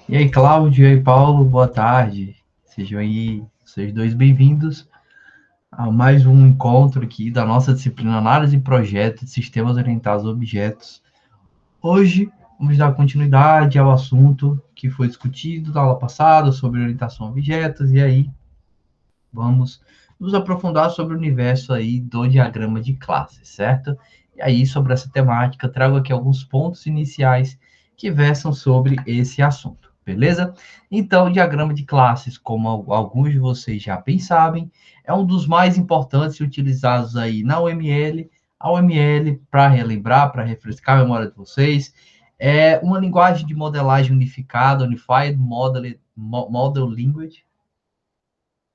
E aí, Cláudio e Paulo, boa tarde. Sejam aí, vocês dois bem-vindos a mais um encontro aqui da nossa disciplina Análise e Projeto de Sistemas Orientados a Objetos. Hoje, vamos dar continuidade ao assunto que foi discutido na aula passada sobre orientação a objetos, e aí vamos nos aprofundar sobre o universo aí do diagrama de classes, certo? E aí, sobre essa temática, trago aqui alguns pontos iniciais que versam sobre esse assunto, beleza? Então, o diagrama de classes, como alguns de vocês já bem sabem, é um dos mais importantes utilizados aí na UML. A UML, para relembrar, para refrescar a memória de vocês, é uma linguagem de modelagem unificada, Unified Model Language.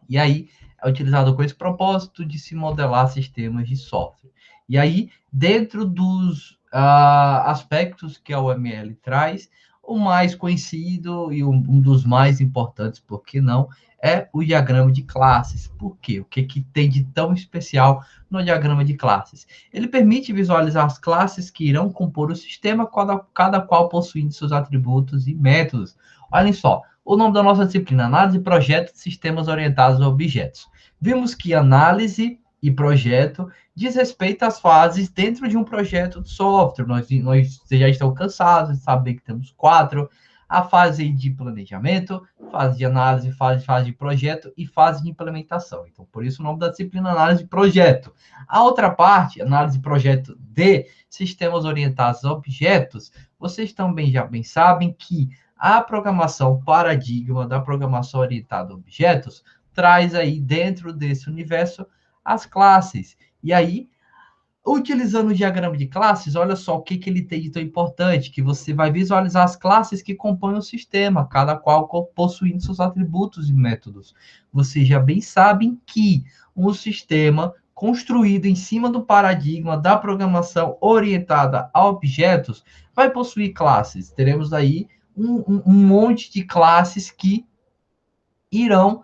E aí, é utilizado com esse propósito de se modelar sistemas de software. E aí, dentro dos aspectos que a UML traz, o mais conhecido e um dos mais importantes, por que não, é o diagrama de classes. Por quê? O que tem de tão especial no diagrama de classes? Ele permite visualizar as classes que irão compor o sistema, cada qual possuindo seus atributos e métodos. Olhem só, o nome da nossa disciplina, Análise e Projeto de Sistemas Orientados a Objetos. Vimos que análise e projeto diz respeito às fases dentro de um projeto de software. Nós já estamos cansados de saber que temos 4. A fase de planejamento, fase de análise, fase de projeto e fase de implementação. Então, por isso o nome da disciplina Análise e Projeto. A outra parte, Análise e Projeto de Sistemas Orientados a Objetos, vocês também já bem sabem que a programação paradigma da programação orientada a objetos traz aí dentro desse universo as classes. E aí, utilizando o diagrama de classes, olha só o que ele tem de tão importante, que você vai visualizar as classes que compõem o sistema, cada qual possuindo seus atributos e métodos. Vocês já bem sabem que um sistema construído em cima do paradigma da programação orientada a objetos vai possuir classes. Teremos aí um monte de classes que irão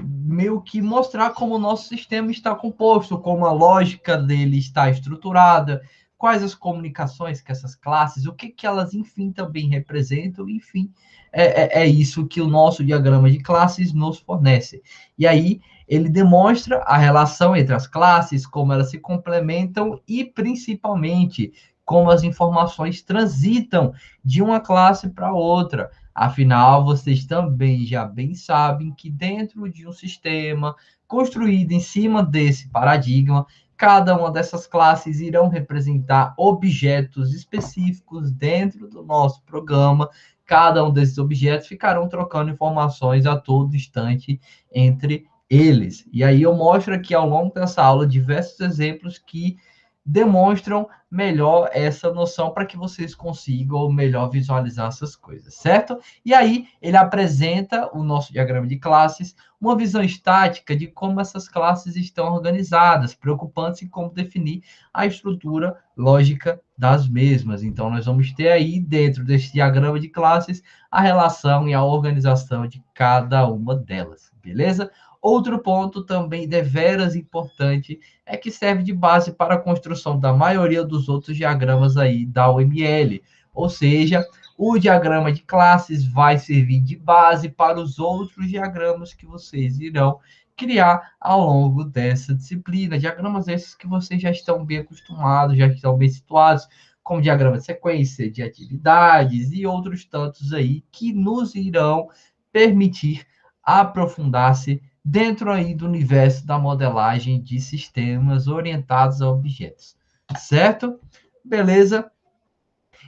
meio que mostrar como o nosso sistema está composto, como a lógica dele está estruturada, quais as comunicações que essas classes, o que elas, enfim, também representam, enfim, é isso que o nosso diagrama de classes nos fornece. E aí, ele demonstra a relação entre as classes, como elas se complementam e, principalmente, como as informações transitam de uma classe para outra. Afinal, vocês também já bem sabem que dentro de um sistema construído em cima desse paradigma, cada uma dessas classes irão representar objetos específicos dentro do nosso programa. Cada um desses objetos ficarão trocando informações a todo instante entre eles. E aí eu mostro aqui ao longo dessa aula diversos exemplos que demonstram melhor essa noção para que vocês consigam melhor visualizar essas coisas, certo? E aí, ele apresenta o nosso diagrama de classes, uma visão estática de como essas classes estão organizadas, preocupando-se em como definir a estrutura lógica das mesmas. Então, nós vamos ter aí, dentro desse diagrama de classes, a relação e a organização de cada uma delas, beleza? Outro ponto também deveras importante é que serve de base para a construção da maioria dos outros diagramas aí da UML. Ou seja, o diagrama de classes vai servir de base para os outros diagramas que vocês irão criar ao longo dessa disciplina. Diagramas esses que vocês já estão bem acostumados, já estão bem situados, como diagrama de sequência, de atividades e outros tantos aí que nos irão permitir aprofundar-se dentro aí do universo da modelagem de sistemas orientados a objetos, certo? Beleza?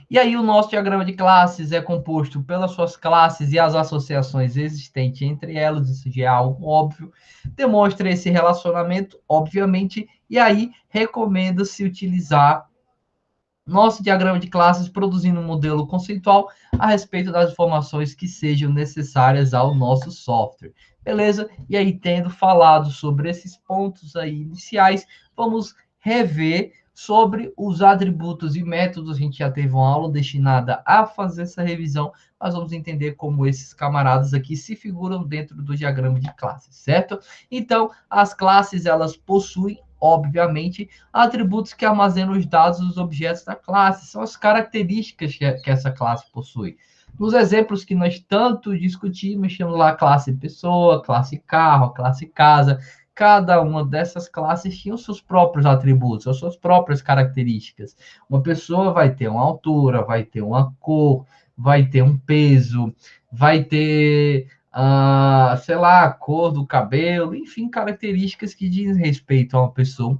E aí o nosso diagrama de classes é composto pelas suas classes e as associações existentes entre elas, isso já é algo óbvio, demonstra esse relacionamento, obviamente, e aí recomenda-se utilizar nosso diagrama de classes produzindo um modelo conceitual a respeito das informações que sejam necessárias ao nosso software. Beleza? E aí, tendo falado sobre esses pontos aí iniciais, vamos rever sobre os atributos e métodos. A gente já teve uma aula destinada a fazer essa revisão, mas vamos entender como esses camaradas aqui se figuram dentro do diagrama de classes, certo? Então, as classes, elas possuem obviamente, atributos que armazenam os dados dos objetos da classe, são as características que essa classe possui. Nos exemplos que nós tanto discutimos, temos lá a classe pessoa, classe carro, classe casa. Cada uma dessas classes tinha os seus próprios atributos, as suas próprias características. Uma pessoa vai ter uma altura, vai ter uma cor, vai ter um peso, vai ter, sei lá, a cor do cabelo, enfim, características que dizem respeito a uma pessoa. Um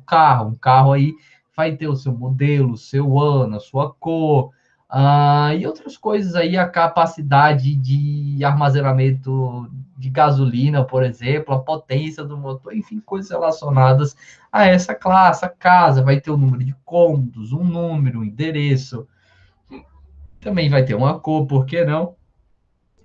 carro aí vai ter o seu modelo, o seu ano, a sua cor, e outras coisas aí, a capacidade de armazenamento de gasolina, por exemplo, a potência do motor, enfim, coisas relacionadas a essa classe. A casa vai ter o número de cômodos, um número, um endereço, também vai ter uma cor, por que não?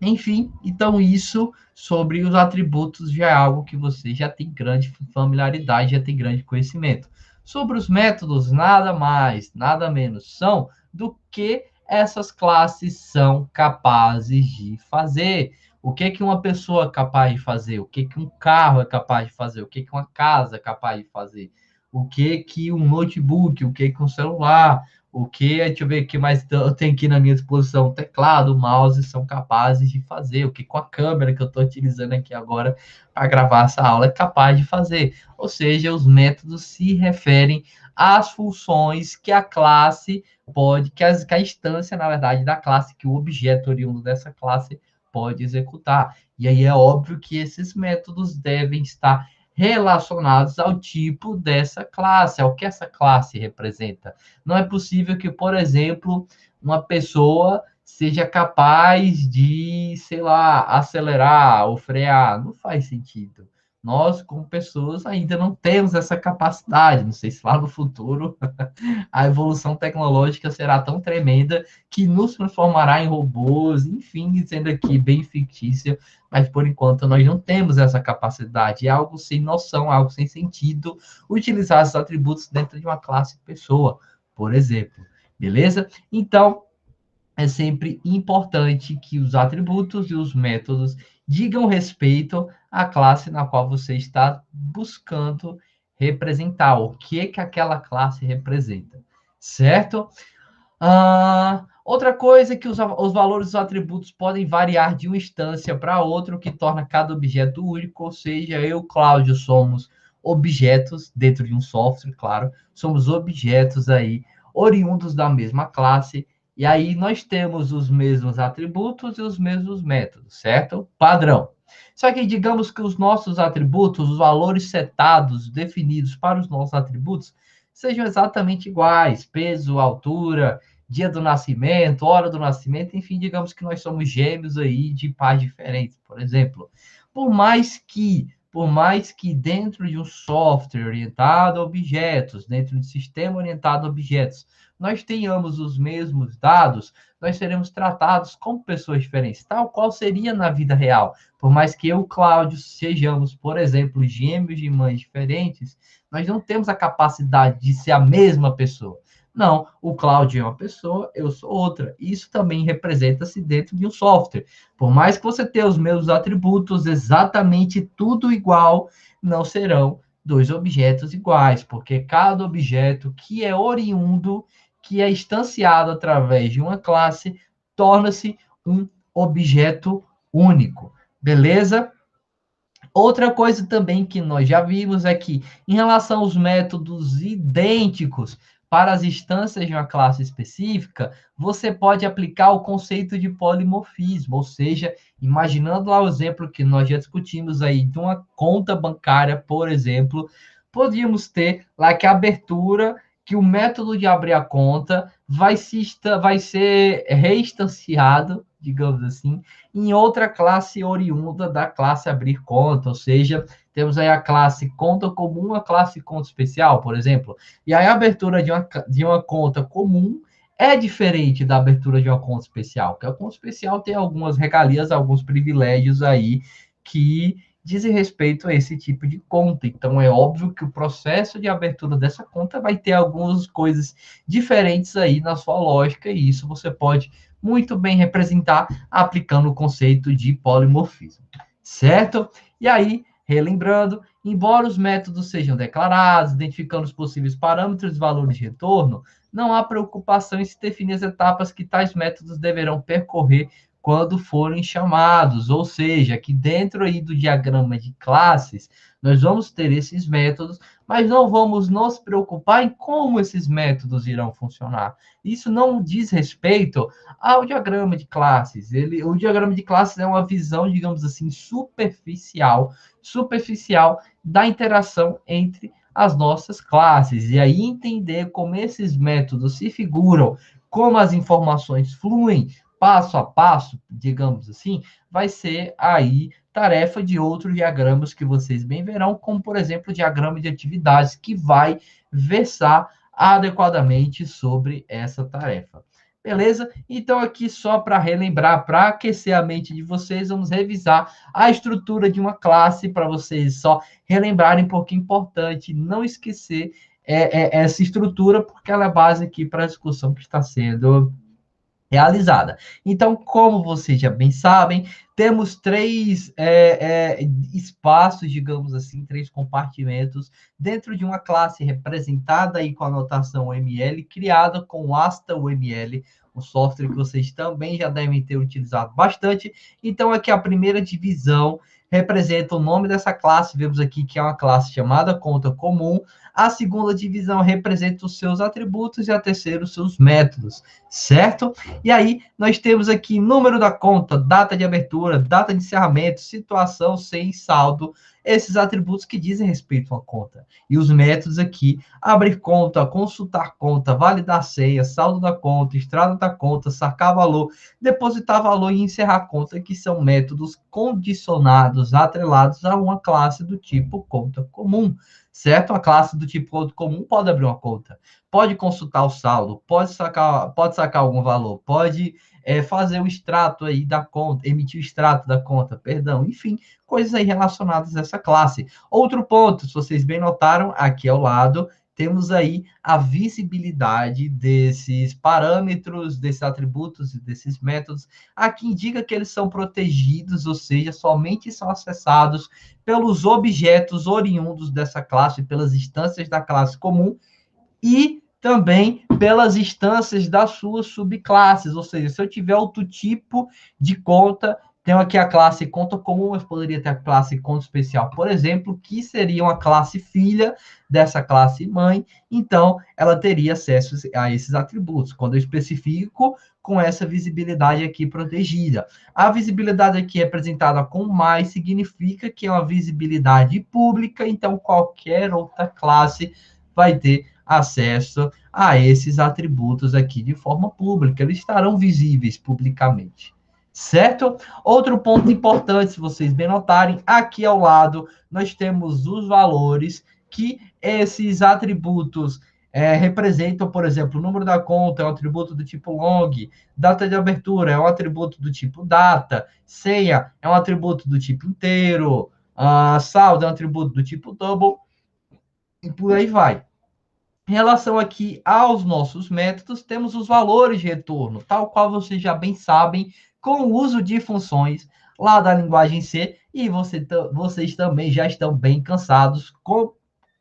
Enfim, então isso sobre os atributos já é algo que você já tem grande familiaridade, já tem grande conhecimento. Sobre os métodos, nada mais, nada menos são do que essas classes são capazes de fazer. O que que uma pessoa é capaz de fazer? O que que um carro é capaz de fazer? O que que uma casa é capaz de fazer? O que que um notebook, o que que um celular, o que, deixa eu ver o que mais eu tenho aqui na minha disposição, teclado, mouse, são capazes de fazer, o que com a câmera que eu estou utilizando aqui agora para gravar essa aula é capaz de fazer. Ou seja, os métodos se referem às funções que a classe pode, que a instância, na verdade, da classe, que o objeto oriundo dessa classe pode executar. E aí é óbvio que esses métodos devem estar relacionados ao tipo dessa classe, ao que essa classe representa. Não é possível que, por exemplo, uma pessoa seja capaz de, sei lá, acelerar ou frear. Não faz sentido. Nós, como pessoas, ainda não temos essa capacidade. Não sei se lá no futuro a evolução tecnológica será tão tremenda que nos transformará em robôs, enfim, sendo aqui bem fictícia, mas por enquanto nós não temos essa capacidade. É algo sem noção, algo sem sentido utilizar esses atributos dentro de uma classe pessoa, por exemplo. Beleza? Então, é sempre importante que os atributos e os métodos digam respeito à classe na qual você está buscando representar, o que aquela classe representa, certo? Outra coisa é que os valores dos atributos podem variar de uma instância para outra, o que torna cada objeto único, ou seja, eu, Cláudio, somos objetos dentro de um software, claro, somos objetos aí oriundos da mesma classe, e aí nós temos os mesmos atributos e os mesmos métodos, certo? Padrão. Só que digamos que os nossos atributos, os valores setados, definidos para os nossos atributos, sejam exatamente iguais, peso, altura, dia do nascimento, hora do nascimento, enfim, digamos que nós somos gêmeos aí de pais diferentes, por exemplo. Por mais que dentro de um software orientado a objetos, dentro de um sistema orientado a objetos, nós tenhamos os mesmos dados, nós seremos tratados como pessoas diferentes, tal qual seria na vida real. Por mais que eu, Cláudio, sejamos, por exemplo, gêmeos de mães diferentes, nós não temos a capacidade de ser a mesma pessoa. Não, o Cláudio é uma pessoa, eu sou outra. Isso também representa-se dentro de um software. Por mais que você tenha os mesmos atributos, exatamente tudo igual, não serão dois objetos iguais, porque cada objeto que é oriundo, que é instanciado através de uma classe, torna-se um objeto único. Beleza? Outra coisa também que nós já vimos é que, em relação aos métodos idênticos para as instâncias de uma classe específica, você pode aplicar o conceito de polimorfismo, ou seja, imaginando lá o exemplo que nós já discutimos aí de uma conta bancária, por exemplo, podíamos ter lá que a abertura, que o método de abrir a conta vai ser reinstanciado, digamos assim, em outra classe oriunda da classe abrir conta, ou seja, temos aí a classe conta comum, a classe conta especial, por exemplo. E aí a abertura de uma conta comum é diferente da abertura de uma conta especial, porque a conta especial tem algumas regalias, alguns privilégios aí que dizem respeito a esse tipo de conta. Então, é óbvio que o processo de abertura dessa conta vai ter algumas coisas diferentes aí na sua lógica, e isso você pode muito bem representar aplicando o conceito de polimorfismo, certo? E aí, Relembrando, embora os métodos sejam declarados, identificando os possíveis parâmetros e valores de retorno, não há preocupação em se definir as etapas que tais métodos deverão percorrer quando forem chamados, ou seja, que dentro aí do diagrama de classes, nós vamos ter esses métodos, mas não vamos nos preocupar em como esses métodos irão funcionar. Isso não diz respeito ao diagrama de classes. O diagrama de classes é uma visão, digamos assim, superficial da interação entre as nossas classes. E aí entender como esses métodos se figuram, como as informações fluem passo a passo, digamos assim, vai ser aí tarefa de outros diagramas que vocês bem verão, como, por exemplo, o diagrama de atividades, que vai versar adequadamente sobre essa tarefa. Beleza? Então, aqui só para relembrar, para aquecer a mente de vocês, vamos revisar a estrutura de uma classe para vocês só relembrarem, porque é importante não esquecer essa estrutura, porque ela é base aqui para a discussão que está sendo realizada. Então, como vocês já bem sabem, temos três espaços, digamos assim, três compartimentos dentro de uma classe representada aí com a notação UML, criada com o Asta UML, um software que vocês também já devem ter utilizado bastante. Então, aqui a primeira divisão representa o nome dessa classe, vemos aqui que é uma classe chamada conta comum. A segunda divisão representa os seus atributos e a terceira os seus métodos, certo? E aí, nós temos aqui número da conta, data de abertura, data de encerramento, situação, sem saldo, esses atributos que dizem respeito à conta. E os métodos aqui, abrir conta, consultar conta, validar senha, saldo da conta, extrato da conta, sacar valor, depositar valor e encerrar conta, que são métodos condicionados, atrelados a uma classe do tipo conta comum, certo? A classe do tipo conta comum pode abrir uma conta, pode consultar o saldo, pode sacar algum valor, pode fazer o extrato aí da conta, emitir o extrato da conta, perdão, enfim, coisas aí relacionadas a essa classe. Outro ponto, se vocês bem notaram, aqui ao lado, temos aí a visibilidade desses parâmetros, desses atributos e desses métodos. Aqui indica que eles são protegidos, ou seja, somente são acessados pelos objetos oriundos dessa classe, pelas instâncias da classe comum, e também pelas instâncias das suas subclasses, ou seja, se eu tiver outro tipo de conta, tenho aqui a classe conta comum, mas poderia ter a classe conta especial, por exemplo, que seria uma classe filha dessa classe mãe, então ela teria acesso a esses atributos, quando eu especifico com essa visibilidade aqui protegida. A visibilidade aqui representada com mais significa que é uma visibilidade pública, então qualquer outra classe vai ter acesso a esses atributos aqui de forma pública, eles estarão visíveis publicamente, certo? Outro ponto importante, se vocês bem notarem, aqui ao lado nós temos os valores que esses atributos representam, por exemplo, o número da conta é um atributo do tipo long, data de abertura é um atributo do tipo data, senha é um atributo do tipo inteiro, saldo é um atributo do tipo double, e por aí vai. Em relação aqui aos nossos métodos, temos os valores de retorno, tal qual vocês já bem sabem, com o uso de funções lá da linguagem C, e vocês também já estão bem cansados com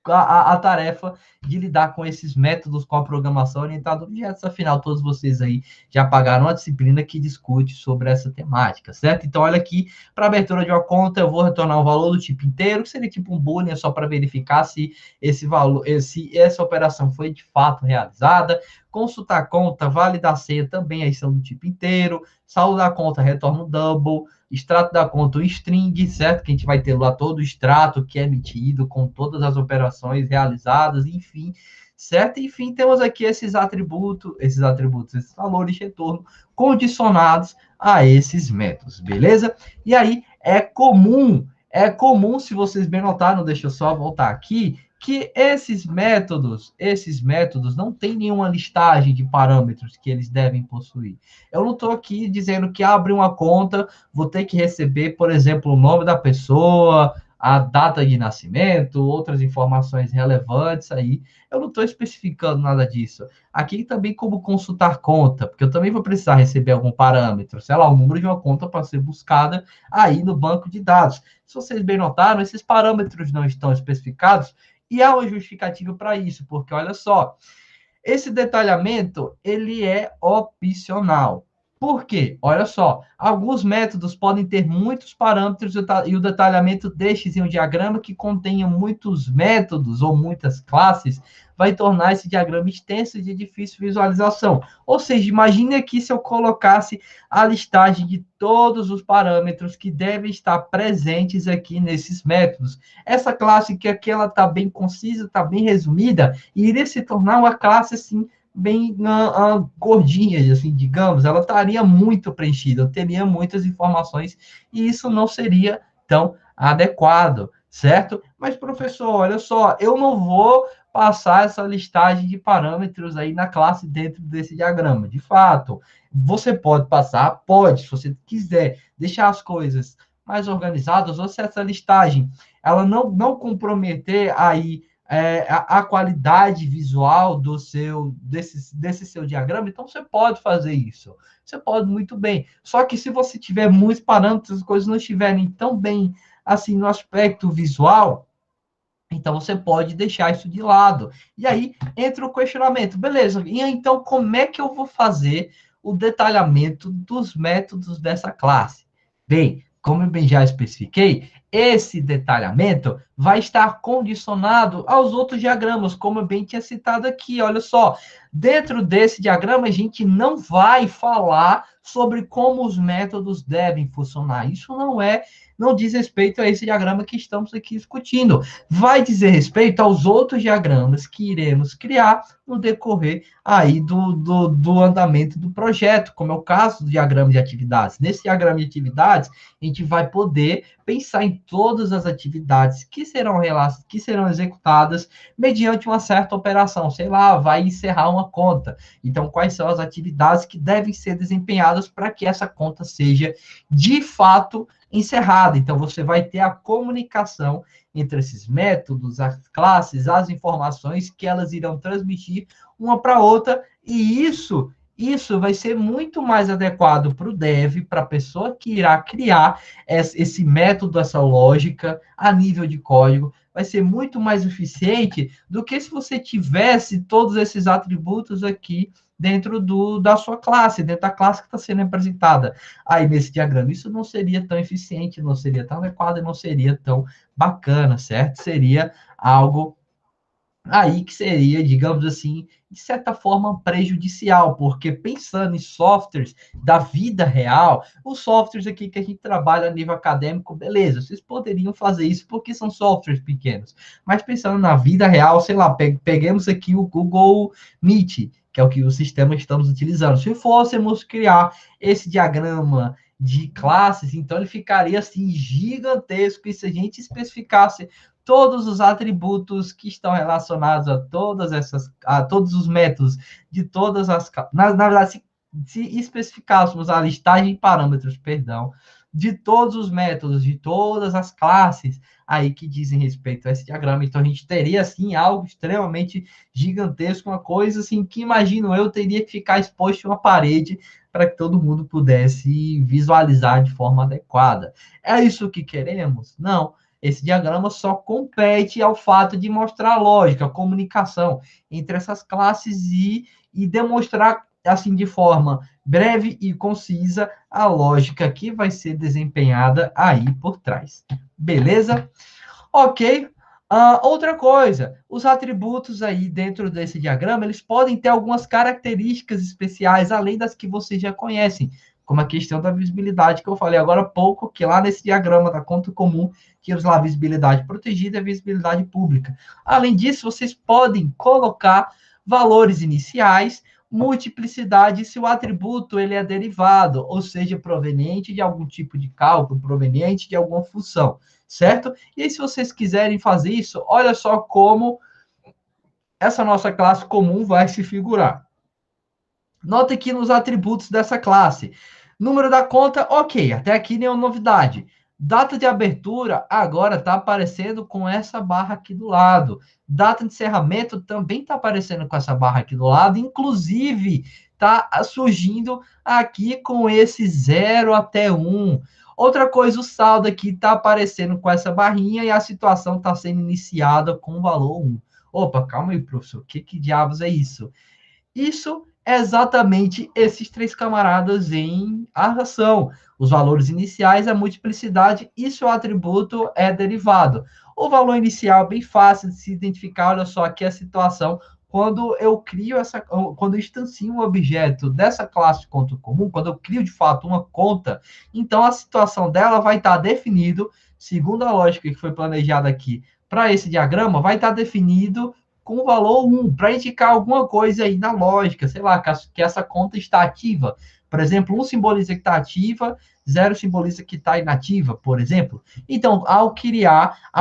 a tarefa de lidar com esses métodos com a programação orientada a objetos. Afinal, todos vocês aí já pagaram a disciplina que discute sobre essa temática, certo? Então, olha aqui, para abertura de uma conta, eu vou retornar um valor do tipo inteiro, que seria tipo um boolean, só para verificar se esse valor, se essa operação foi de fato realizada. Consultar a conta, validar a senha, também aí são do tipo inteiro. Saldo da conta, retorna o double. Extrato da conta, o string, certo? Que a gente vai ter lá todo o extrato que é emitido com todas as operações realizadas, enfim, certo? Enfim, temos aqui esses esses valores de retorno condicionados a esses métodos, beleza? E aí, é comum, se vocês bem notaram, deixa eu só voltar aqui, que esses métodos não têm nenhuma listagem de parâmetros que eles devem possuir. Eu não estou aqui dizendo que abre uma conta, vou ter que receber, por exemplo, o nome da pessoa, a data de nascimento, outras informações relevantes aí. Eu não estou especificando nada disso. Aqui também como consultar conta, porque eu também vou precisar receber algum parâmetro, sei lá, o número de uma conta para ser buscada aí no banco de dados. Se vocês bem notaram, esses parâmetros não estão especificados e há uma justificativa para isso, porque olha só, esse detalhamento, ele é opcional. Por quê? Olha só, alguns métodos podem ter muitos parâmetros e o detalhamento destes em um diagrama que contenha muitos métodos ou muitas classes vai tornar esse diagrama extenso e de difícil visualização. Ou seja, imagine aqui se eu colocasse a listagem de todos os parâmetros que devem estar presentes aqui nesses métodos. Essa classe que aqui ela está bem concisa, está bem resumida, e iria se tornar uma classe assim bem gordinha, assim, digamos, ela estaria muito preenchida, teria muitas informações e isso não seria tão adequado, certo? Mas, professor, olha só, eu não vou passar essa listagem de parâmetros aí na classe dentro desse diagrama. De fato, você pode passar, pode, se você quiser, deixar as coisas mais organizadas, ou se essa listagem ela não comprometer aí a qualidade visual desse seu diagrama, então você pode fazer isso. Você pode muito bem. Só que se você tiver muitos parâmetros, as coisas não estiverem tão bem assim no aspecto visual, então você pode deixar isso de lado. E aí entra o questionamento. Beleza, e então como é que eu vou fazer o detalhamento dos métodos dessa classe? Bem, como eu bem já especifiquei, esse detalhamento vai estar condicionado aos outros diagramas, como eu bem tinha citado aqui. Olha só, dentro desse diagrama, a gente não vai falar sobre como os métodos devem funcionar. Isso não diz respeito a esse diagrama que estamos aqui discutindo. Vai dizer respeito aos outros diagramas que iremos criar no decorrer aí do andamento do projeto, como é o caso do diagrama de atividades. Nesse diagrama de atividades, a gente vai poder pensar em todas as atividades que serão executadas mediante uma certa operação. Sei lá, vai encerrar uma conta. Então, quais são as atividades que devem ser desempenhadas para que essa conta seja, de fato, encerrada. Então, você vai ter a comunicação entre esses métodos, as classes, as informações que elas irão transmitir uma para outra, e isso vai ser muito mais adequado para o dev, para a pessoa que irá criar esse método, essa lógica a nível de código, vai ser muito mais eficiente do que se você tivesse todos esses atributos aqui dentro da sua classe, dentro da classe que está sendo representada aí nesse diagrama. Isso não seria tão eficiente, não seria tão adequado e não seria tão bacana, certo? Seria algo aí que seria, digamos assim, de certa forma prejudicial, porque pensando em softwares da vida real, os softwares aqui que a gente trabalha a nível acadêmico, beleza, vocês poderiam fazer isso porque são softwares pequenos, mas pensando na vida real, sei lá, peguemos aqui o Google Meet, que é o que o sistema estamos utilizando. Se fôssemos criar esse diagrama de classes, então ele ficaria assim gigantesco, e se a gente especificasse todos os atributos que estão relacionados a todos os métodos de todas as, na verdade, se especificássemos a listagem de parâmetros, perdão, de todos os métodos, de todas as classes aí que dizem respeito a esse diagrama, então a gente teria assim algo extremamente gigantesco, uma coisa assim que imagino eu teria que ficar exposto em uma parede para que todo mundo pudesse visualizar de forma adequada. É isso que queremos? Não. Esse diagrama só compete ao fato de mostrar a lógica, a comunicação entre essas classes e demonstrar, assim, de forma breve e concisa, a lógica que vai ser desempenhada aí por trás. Beleza? Ok. Outra coisa, os atributos aí dentro desse diagrama, eles podem ter algumas características especiais, além das que vocês já conhecem, como a questão da visibilidade, que eu falei agora há pouco, que lá nesse diagrama da conta comum, temos lá a visibilidade protegida e a visibilidade pública. Além disso, vocês podem colocar valores iniciais, multiplicidade, se o atributo ele é derivado, ou seja, proveniente de algum tipo de cálculo, proveniente de alguma função, certo? E aí, se vocês quiserem fazer isso, olha só como essa nossa classe comum vai se figurar. Nota aqui nos atributos dessa classe. Número da conta, ok, até aqui nenhuma novidade. Data de abertura agora está aparecendo com essa barra aqui do lado. Data de encerramento também está aparecendo com essa barra aqui do lado. Inclusive, está surgindo aqui com esse 0 até 1. Outra coisa, o saldo aqui está aparecendo com essa barrinha e a situação está sendo iniciada com o valor 1. Opa, calma aí, professor. Que diabos é isso? Isso é exatamente esses três camaradas em ação. Os valores iniciais, a multiplicidade e seu atributo é derivado. O valor inicial é bem fácil de se identificar. Olha só aqui a situação. Quando eu crio quando eu instancio um objeto dessa classe de conta comum, quando eu crio de fato uma conta, então a situação dela vai estar definido, segundo a lógica que foi planejada aqui para esse diagrama, vai estar definido com o valor 1, para indicar alguma coisa aí na lógica, sei lá, que essa conta está ativa. Por exemplo, 1 simboliza que está ativa, 0 simboliza que está inativa, por exemplo. Então, ao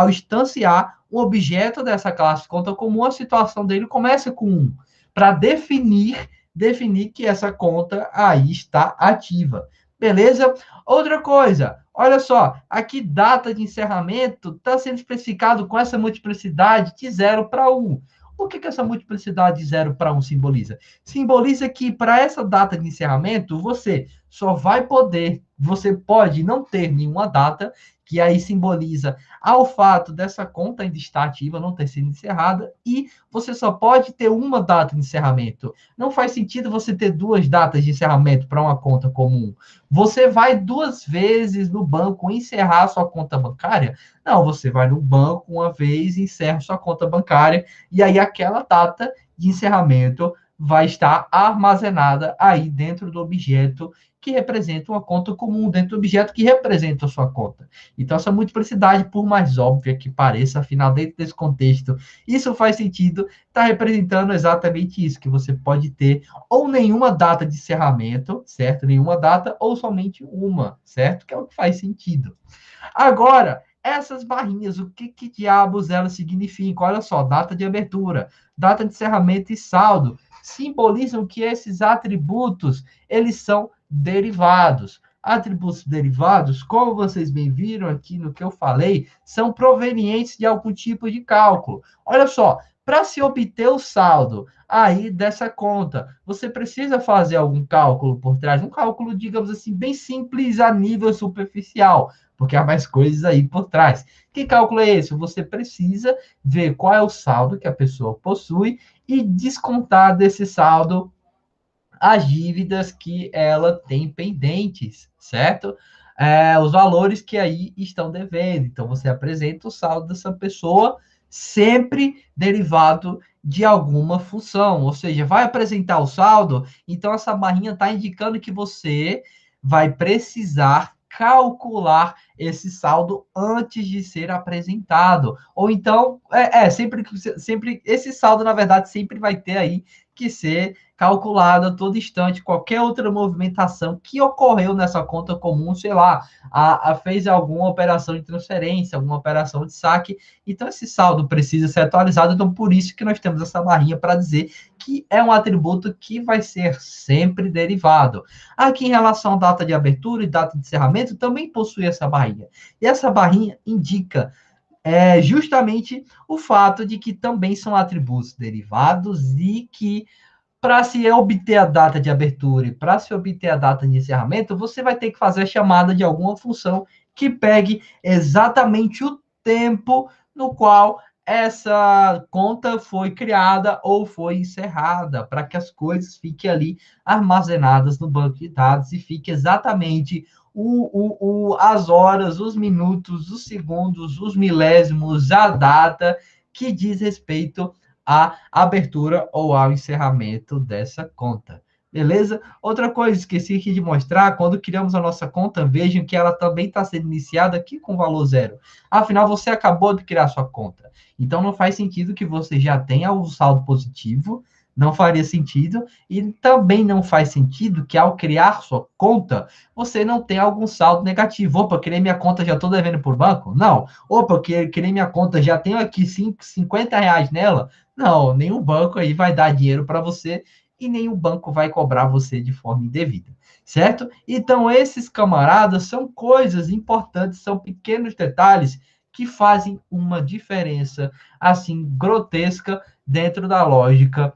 instanciar um objeto dessa classe de conta comum, a situação dele começa com 1, para definir que essa conta aí está ativa. Beleza? Outra coisa, olha só, aqui data de encerramento está sendo especificado com essa multiplicidade de 0 para 1. O que essa multiplicidade de 0 para 1 simboliza? Simboliza que para essa data de encerramento, você pode não ter nenhuma data, que aí simboliza ao fato dessa conta ainda estar ativa, não ter sido encerrada, e você só pode ter uma data de encerramento. Não faz sentido você ter duas datas de encerramento para uma conta comum. Você vai 2 vezes no banco encerrar sua conta bancária? Não, você vai no banco uma vez, encerra sua conta bancária, e aí aquela data de encerramento vai estar armazenada aí dentro do objeto que representa uma conta comum, dentro do objeto que representa a sua conta. Então, essa multiplicidade, por mais óbvia que pareça, afinal, dentro desse contexto, isso faz sentido, está representando exatamente isso, que você pode ter ou nenhuma data de encerramento, certo? Nenhuma data, ou somente uma, certo? Que é o que faz sentido. Agora, essas barrinhas, que diabos elas significam? Olha só, data de abertura, data de encerramento e saldo, simbolizam que esses atributos, eles são derivados. Atributos derivados, como vocês bem viram aqui no que eu falei, são provenientes de algum tipo de cálculo. Olha só, para se obter o saldo aí dessa conta, você precisa fazer algum cálculo por trás, um cálculo, digamos assim, bem simples a nível superficial, porque há mais coisas aí por trás. Que cálculo é esse? Você precisa ver qual é o saldo que a pessoa possui e descontar desse saldo as dívidas que ela tem pendentes, certo? Os valores que aí estão devendo. Então, você apresenta o saldo dessa pessoa sempre derivado de alguma função. Ou seja, vai apresentar o saldo, então essa barrinha está indicando que você vai precisar calcular esse saldo antes de ser apresentado. Ou então, sempre esse saldo, na verdade, sempre vai ter aí que ser calculada a todo instante, qualquer outra movimentação que ocorreu nessa conta comum, sei lá, fez alguma operação de transferência, alguma operação de saque, então esse saldo precisa ser atualizado, então por isso que nós temos essa barrinha para dizer que é um atributo que vai ser sempre derivado. Aqui em relação à data de abertura e data de encerramento, também possui essa barrinha, e essa barrinha indica justamente o fato de que também são atributos derivados e que para se obter a data de abertura e para se obter a data de encerramento, você vai ter que fazer a chamada de alguma função que pegue exatamente o tempo no qual essa conta foi criada ou foi encerrada, para que as coisas fiquem ali armazenadas no banco de dados e fique exatamente as horas, os minutos, os segundos, os milésimos, a data que diz respeito à abertura ou ao encerramento dessa conta. Beleza? Outra coisa, esqueci aqui de mostrar, quando criamos a nossa conta, vejam que ela também está sendo iniciada aqui com valor 0. Afinal, você acabou de criar sua conta. Então, não faz sentido que você já tenha o saldo positivo, não faria sentido, e também não faz sentido que ao criar sua conta, você não tenha algum saldo negativo. Opa, criei minha conta, já estou devendo por banco? Não. Opa, criei minha conta, já tenho aqui 50 reais nela? Não, nenhum banco aí vai dar dinheiro para você e nenhum banco vai cobrar você de forma indevida. certo? Então, esses camaradas são coisas importantes, são pequenos detalhes que fazem uma diferença, assim, grotesca dentro da lógica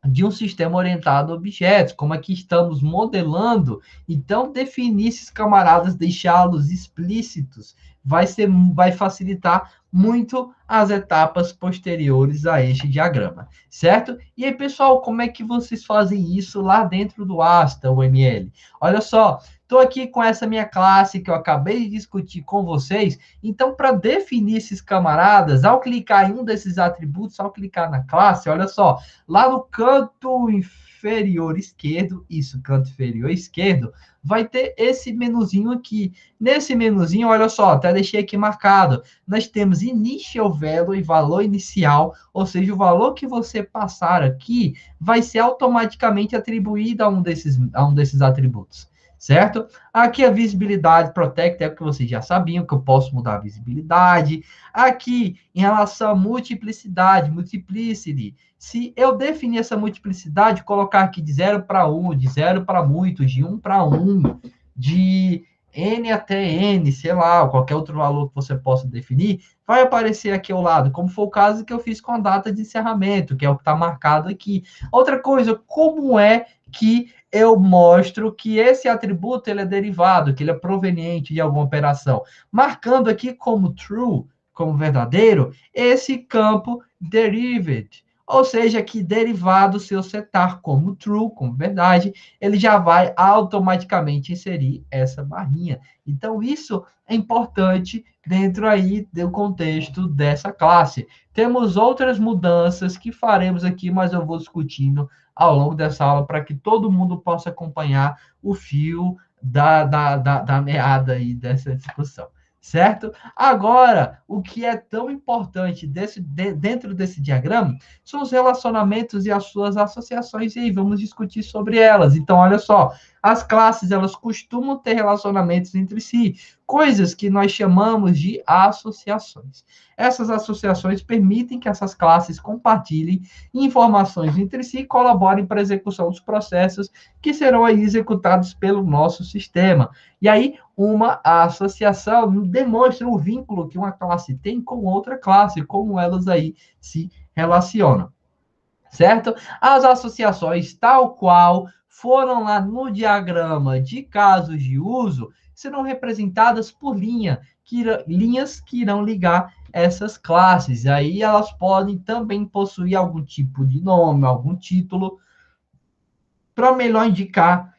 de um sistema orientado a objetos, como aqui estamos modelando. Então, definir esses camaradas, deixá-los explícitos, vai facilitar muito as etapas posteriores a este diagrama, certo? E aí, pessoal, como é que vocês fazem isso lá dentro do Asta, UML? Olha só, estou aqui com essa minha classe que eu acabei de discutir com vocês. Então, para definir esses camaradas, ao clicar em um desses atributos, ao clicar na classe, olha só, lá no canto inferior esquerdo, isso, canto inferior esquerdo, vai ter esse menuzinho aqui. Nesse menuzinho, olha só, até deixei aqui marcado. Nós temos initial value e valor inicial, ou seja, o valor que você passar aqui vai ser automaticamente atribuído a um desses atributos. Certo? Aqui a visibilidade protect é o que vocês já sabiam, que eu posso mudar a visibilidade. Aqui, em relação à multiplicidade, multiplicity, se eu definir essa multiplicidade, colocar aqui de 0 para 1, de 0 para muitos, de 1 para 1, de n até n, sei lá, qualquer outro valor que você possa definir, vai aparecer aqui ao lado, como foi o caso que eu fiz com a data de encerramento, que é o que está marcado aqui. Outra coisa, como é que eu mostro que esse atributo ele é derivado, que ele é proveniente de alguma operação? Marcando aqui como true, como verdadeiro, esse campo derived. Ou seja, que derivado, se eu setar como true, como verdade, ele já vai automaticamente inserir essa barrinha. Então, isso é importante dentro aí do contexto dessa classe. Temos outras mudanças que faremos aqui, mas eu vou discutindo ao longo dessa aula para que todo mundo possa acompanhar o fio da meada aí dessa discussão. Certo? Agora, o que é tão importante dentro desse diagrama são os relacionamentos e as suas associações, e aí vamos discutir sobre elas. Então, olha só, as classes, elas costumam ter relacionamentos entre si, coisas que nós chamamos de associações. Essas associações permitem que essas classes compartilhem informações entre si e colaborem para a execução dos processos que serão aí executados pelo nosso sistema. E aí, uma associação demonstra o vínculo que uma classe tem com outra classe, como elas aí se relacionam, certo? As associações, tal qual foram lá no diagrama de casos de uso, serão representadas por linhas que irão ligar essas classes. Aí elas podem também possuir algum tipo de nome, algum título, para melhor indicar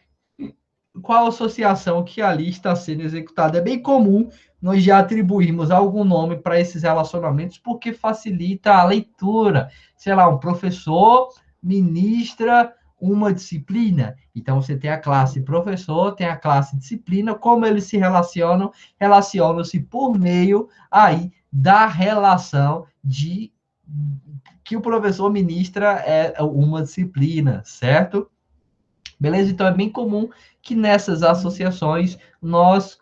qual associação que ali está sendo executada. É bem comum nós já atribuirmos algum nome para esses relacionamentos, porque facilita a leitura. Sei lá, um professor ministra uma disciplina. Então, você tem a classe professor, tem a classe disciplina, como eles se relacionam? Relacionam-se por meio aí da relação de que o professor ministra uma disciplina, certo? Beleza? Então, é bem comum que nessas associações nós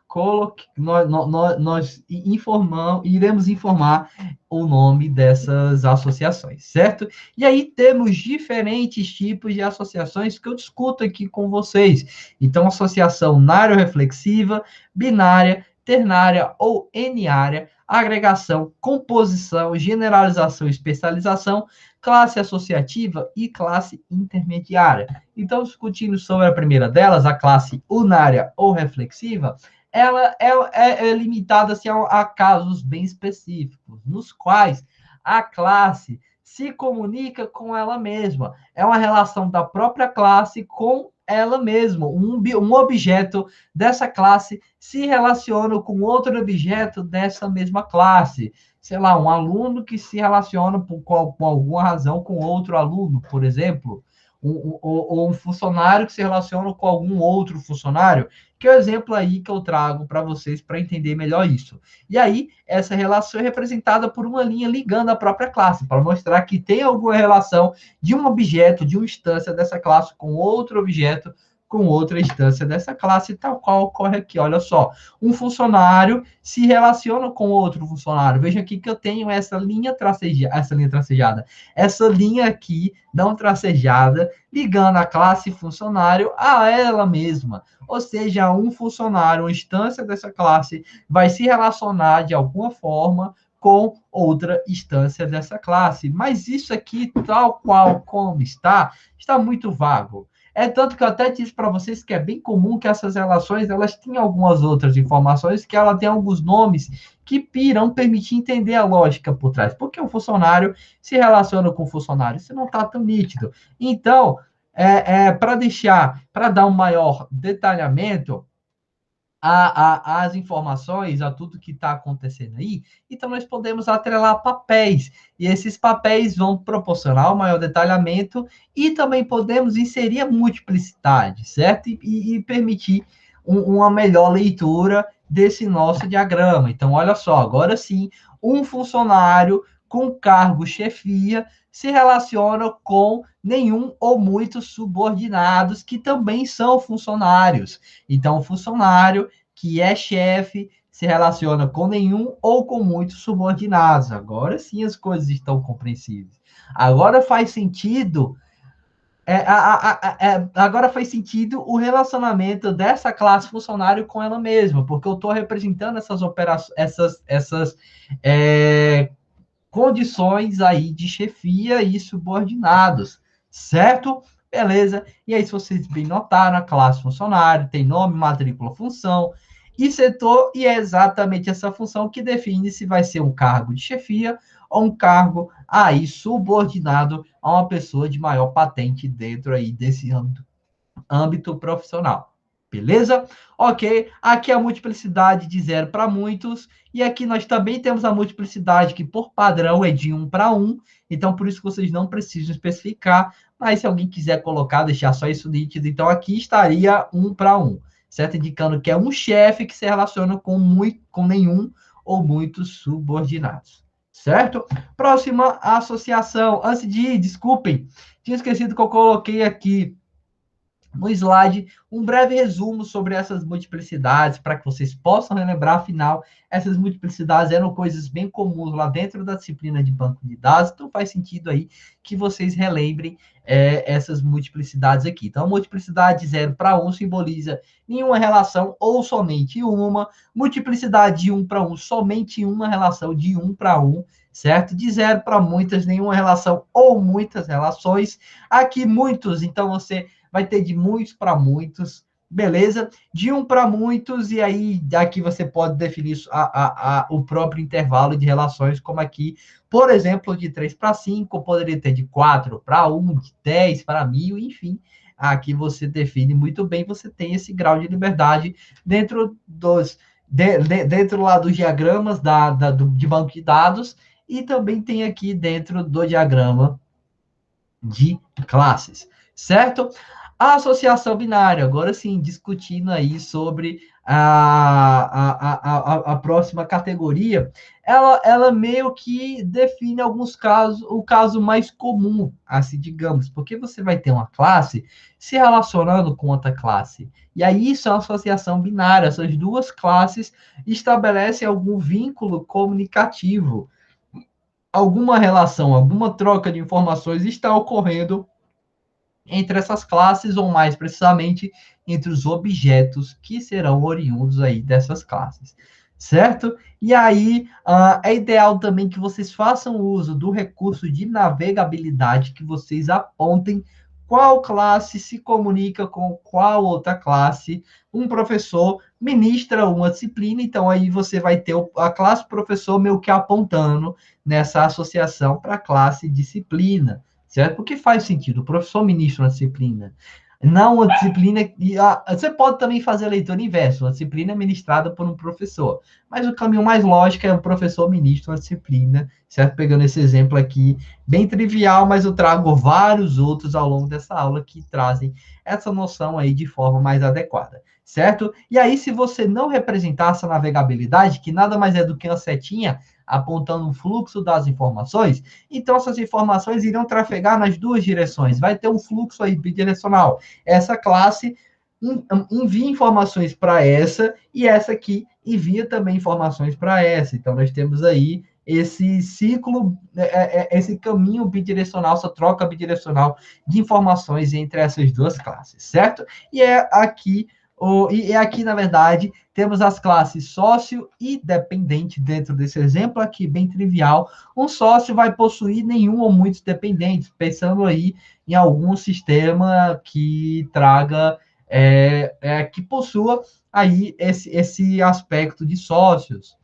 iremos informar o nome dessas associações, certo? E aí temos diferentes tipos de associações que eu discuto aqui com vocês. Então, associação nário-reflexiva, binária, ternária ou n-área, agregação, composição, generalização e especialização, classe associativa e classe intermediária. Então, discutindo sobre a primeira delas, a classe unária ou reflexiva, ela é limitada assim, a casos bem específicos, nos quais a classe se comunica com ela mesma. É uma relação da própria classe com ela mesma. Um objeto dessa classe se relaciona com outro objeto dessa mesma classe. Sei lá, um aluno que se relaciona com alguma razão com outro aluno, por exemplo, ou um funcionário que se relaciona com algum outro funcionário, que é o exemplo aí que eu trago para vocês para entender melhor isso. E aí, essa relação é representada por uma linha ligando a própria classe, para mostrar que tem alguma relação de um objeto, de uma instância dessa classe com outro objeto com outra instância dessa classe, tal qual ocorre aqui. Olha só, um funcionário se relaciona com outro funcionário. Veja aqui que eu tenho essa linha tracejada, essa linha aqui não tracejada, ligando a classe funcionário a ela mesma. Ou seja, um funcionário, uma instância dessa classe, vai se relacionar de alguma forma com outra instância dessa classe. Mas isso aqui, tal qual como está muito vago. É tanto que eu até disse para vocês que é bem comum que essas relações, elas têm algumas outras informações, que ela tem alguns nomes que irão permitir entender a lógica por trás. Porque um funcionário se relaciona com um funcionário, isso não está tão nítido. Então, para dar um maior detalhamento, as informações, a tudo que está acontecendo aí, então nós podemos atrelar papéis, e esses papéis vão proporcionar um maior detalhamento, e também podemos inserir a multiplicidade, certo? E permitir uma melhor leitura desse nosso diagrama. Então, olha só, agora sim, um funcionário com cargo chefia se relaciona com nenhum ou muitos subordinados que também são funcionários. Então, o funcionário que é chefe se relaciona com nenhum ou com muitos subordinados. Agora sim as coisas estão compreensíveis. Agora faz sentido. Agora faz sentido o relacionamento dessa classe funcionário com ela mesma, porque eu estou representando essas operações, essas condições aí de chefia e subordinados, certo? Beleza. E aí, se vocês bem notaram, a classe funcionário tem nome, matrícula, função e setor, e é exatamente essa função que define se vai ser um cargo de chefia ou um cargo aí subordinado a uma pessoa de maior patente dentro aí desse âmbito profissional. Beleza? Ok, aqui a multiplicidade de 0 para muitos, e aqui nós também temos a multiplicidade que por padrão é de 1 para 1, então por isso que vocês não precisam especificar, mas se alguém quiser colocar, deixar só isso nítido, então aqui estaria 1 para 1, certo? Indicando que é um chefe que se relaciona com nenhum ou muitos subordinados, certo? Próxima associação, antes de ir, desculpem, tinha esquecido que eu coloquei aqui no slide um breve resumo sobre essas multiplicidades, para que vocês possam relembrar, afinal, essas multiplicidades eram coisas bem comuns lá dentro da disciplina de banco de dados, então faz sentido aí que vocês relembrem essas multiplicidades aqui. Então, a multiplicidade de 0 para 1 simboliza nenhuma relação ou somente uma, multiplicidade de 1 para 1, somente uma relação de 1 para 1, certo? De 0 para muitas, nenhuma relação ou muitas relações. Aqui, muitos, então você vai ter de muitos para muitos, beleza? De 1 para muitos, e aí aqui você pode definir o próprio intervalo de relações, como aqui, por exemplo, de 3 para 5, poderia ter de 4 para 1, de 10 para 1000, enfim. Aqui você define muito bem, você tem esse grau de liberdade dentro dentro lá dos diagramas de banco de dados, e também tem aqui dentro do diagrama de classes, certo? A associação binária, agora sim, discutindo aí sobre a próxima categoria, ela meio que define alguns casos, o caso mais comum, assim, digamos, porque você vai ter uma classe se relacionando com outra classe. E aí isso é uma associação binária, essas duas classes estabelecem algum vínculo comunicativo, alguma relação, alguma troca de informações está ocorrendo entre essas classes, ou mais precisamente, entre os objetos que serão oriundos aí dessas classes, certo? E aí, é ideal também que vocês façam uso do recurso de navegabilidade, que vocês apontem qual classe se comunica com qual outra classe. Um professor ministra uma disciplina, então aí você vai ter a classe professor meio que apontando nessa associação para a classe disciplina, certo? Porque faz sentido. O professor ministra uma disciplina. Não uma disciplina. Você pode também fazer a leitura inversa, uma disciplina ministrada por um professor. Mas o caminho mais lógico é o professor ministra uma disciplina, certo? Pegando esse exemplo aqui, bem trivial, mas eu trago vários outros ao longo dessa aula que trazem essa noção aí de forma mais adequada, certo? E aí, se você não representar essa navegabilidade, que nada mais é do que uma setinha apontando o fluxo das informações, então essas informações irão trafegar nas duas direções. Vai ter um fluxo aí bidirecional. Essa classe envia informações para essa, e essa aqui envia também informações para essa. Então, nós temos aí esse ciclo, esse caminho bidirecional, essa troca bidirecional de informações entre essas duas classes, certo? E é aqui, na verdade, temos as classes sócio e dependente dentro desse exemplo aqui, bem trivial. Um sócio vai possuir nenhum ou muitos dependentes, pensando aí em algum sistema que traga, que possua aí esse aspecto de sócios.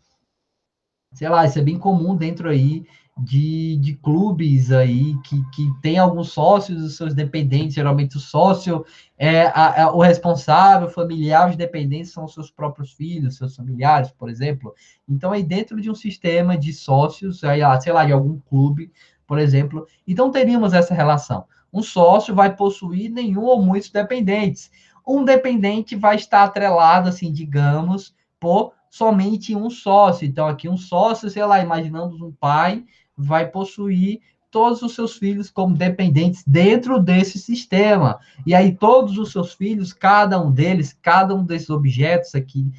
Sei lá, isso é bem comum dentro aí de clubes aí que tem alguns sócios, os seus dependentes, geralmente o sócio o responsável, familiar, os dependentes são os seus próprios filhos, seus familiares, por exemplo. Então, aí dentro de um sistema de sócios, aí, sei lá, de algum clube, por exemplo, então teríamos essa relação. Um sócio vai possuir nenhum ou muitos dependentes. Um dependente vai estar atrelado, assim, digamos, por somente um sócio. Então, aqui um sócio, sei lá, imaginamos um pai, vai possuir todos os seus filhos como dependentes dentro desse sistema. E aí, todos os seus filhos, cada um desses objetos aqui,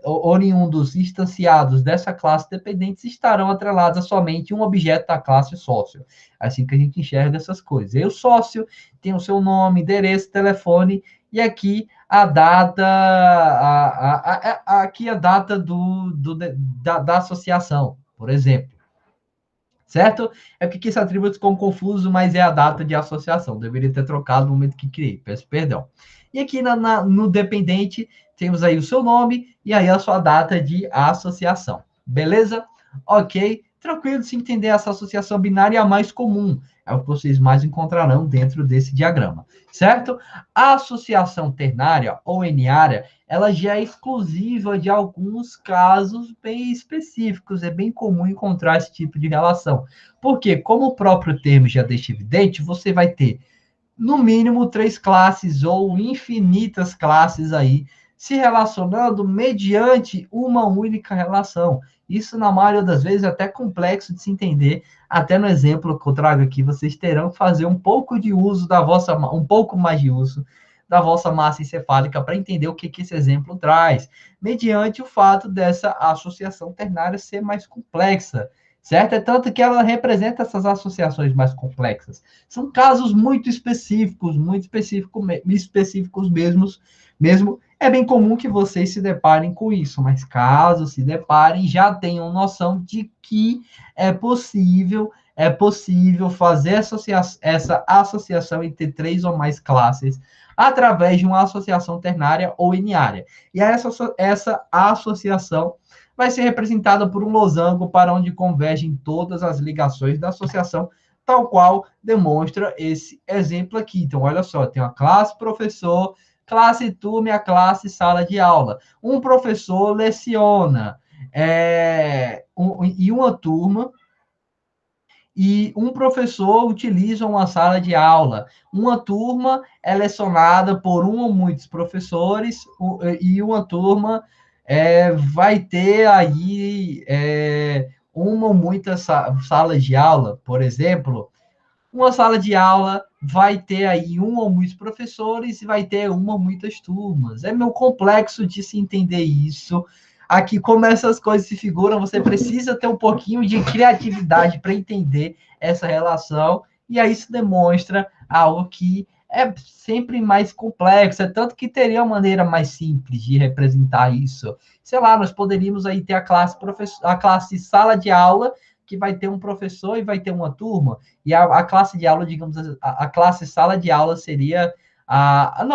oriundos instanciados dessa classe dependentes, estarão atrelados a somente um objeto da classe sócio. Assim que a gente enxerga essas coisas. E o sócio tem o seu nome, endereço, telefone, e aqui a data, aqui a data da associação, por exemplo. Certo? É porque esse atributo ficou confuso, mas é a data de associação. Deveria ter trocado no momento que criei, peço perdão. E aqui no dependente, temos aí o seu nome e aí a sua data de associação. Beleza? Ok. Tranquilo de se entender, essa associação binária é a mais comum. É o que vocês mais encontrarão dentro desse diagrama. Certo? A associação ternária ou eniária, ela já é exclusiva de alguns casos bem específicos. É bem comum encontrar esse tipo de relação. Porque, como o próprio termo já deixa evidente, você vai ter, no mínimo, 3 classes ou infinitas classes aí se relacionando mediante uma única relação. Isso, na maioria das vezes, é até complexo de se entender. Até no exemplo que eu trago aqui, vocês terão que fazer um pouco de uso um pouco mais de uso da vossa massa encefálica para entender o que esse exemplo traz, mediante o fato dessa associação ternária ser mais complexa, certo? É tanto que ela representa essas associações mais complexas. São casos muito específicos mesmo. É bem comum que vocês se deparem com isso, mas caso se deparem, já tenham noção de que é possível fazer essa associação entre 3 ou mais classes através de uma associação ternária ou eniária. E essa associação vai ser representada por um losango para onde convergem todas as ligações da associação, tal qual demonstra esse exemplo aqui. Então, olha só, tem uma classe professor, classe turma e a classe sala de aula. Um professor leciona e uma turma, e um professor utiliza uma sala de aula. Uma turma é lecionada por um ou muitos professores, e uma turma vai ter aí uma ou muitas salas de aula. Por exemplo, uma sala de aula vai ter aí um ou muitos professores e vai ter uma ou muitas turmas. É meio complexo de se entender isso. Aqui, como essas coisas se figuram, você precisa ter um pouquinho de criatividade para entender essa relação, e aí isso demonstra algo que é sempre mais complexo, é tanto que teria uma maneira mais simples de representar isso. Sei lá, nós poderíamos aí ter a classe sala de aula, que vai ter um professor e vai ter uma turma, e a classe de aula, digamos, a classe sala de aula seria a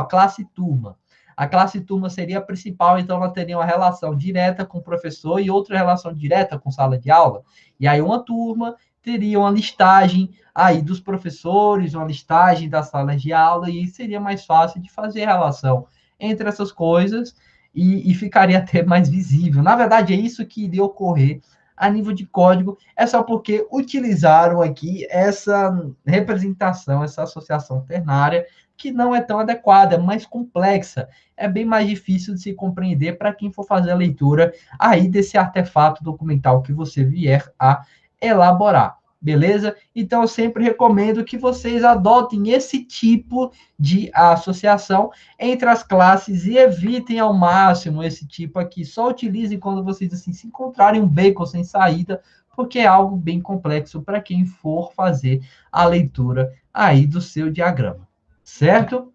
classe turma. A classe turma seria a principal, então ela teria uma relação direta com o professor e outra relação direta com sala de aula. E aí uma turma teria uma listagem aí dos professores, uma listagem das salas de aula, e seria mais fácil de fazer a relação entre essas coisas e ficaria até mais visível. Na verdade, é isso que iria ocorrer a nível de código, é só porque utilizaram aqui essa representação, essa associação ternária, que não é tão adequada, é mais complexa, é bem mais difícil de se compreender para quem for fazer a leitura aí desse artefato documental que você vier a elaborar. Beleza? Então, eu sempre recomendo que vocês adotem esse tipo de associação entre as classes e evitem ao máximo esse tipo aqui. Só utilizem quando vocês assim, se encontrarem um beco sem saída, porque é algo bem complexo para quem for fazer a leitura aí do seu diagrama. Certo?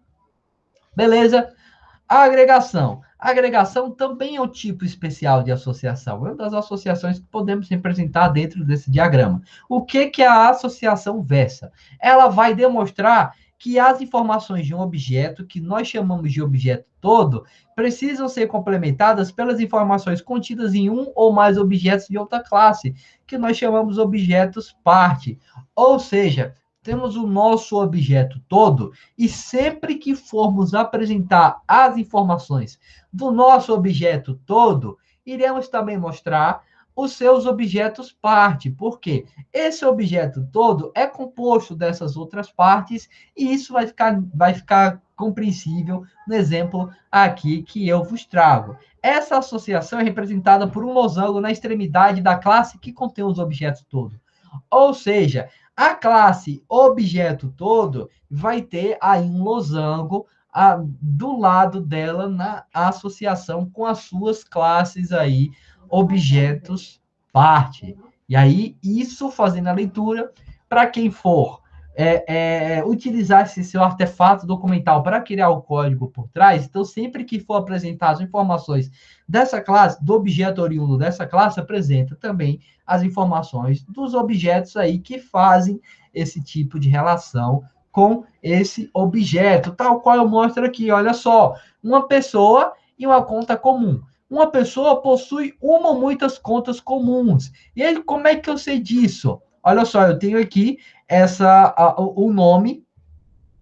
Beleza? A agregação. A agregação também é um tipo especial de associação. É uma das associações que podemos representar dentro desse diagrama. O que, que a associação versa? Ela vai demonstrar que as informações de um objeto, que nós chamamos de objeto todo, precisam ser complementadas pelas informações contidas em um ou mais objetos de outra classe, que nós chamamos objetos parte. Ou seja, temos o nosso objeto todo e sempre que formos apresentar as informações do nosso objeto todo, iremos também mostrar os seus objetos parte. Por quê? Esse objeto todo é composto dessas outras partes e isso vai ficar compreensível no exemplo aqui que eu vos trago. Essa associação é representada por um losango na extremidade da classe que contém os objetos todos. Ou seja, a classe objeto todo vai ter aí um losango do lado dela na associação com as suas classes aí, objetos parte. E aí, isso fazendo a leitura, para quem for utilizar esse seu artefato documental para criar o código por trás, então sempre que for apresentar as informações dessa classe, do objeto oriundo dessa classe, apresenta também as informações dos objetos aí que fazem esse tipo de relação com esse objeto, tal qual eu mostro aqui. Olha só, uma pessoa e uma conta comum. Uma pessoa possui uma ou muitas contas comuns. E aí, como é que eu sei disso? Olha só, eu tenho aqui o nome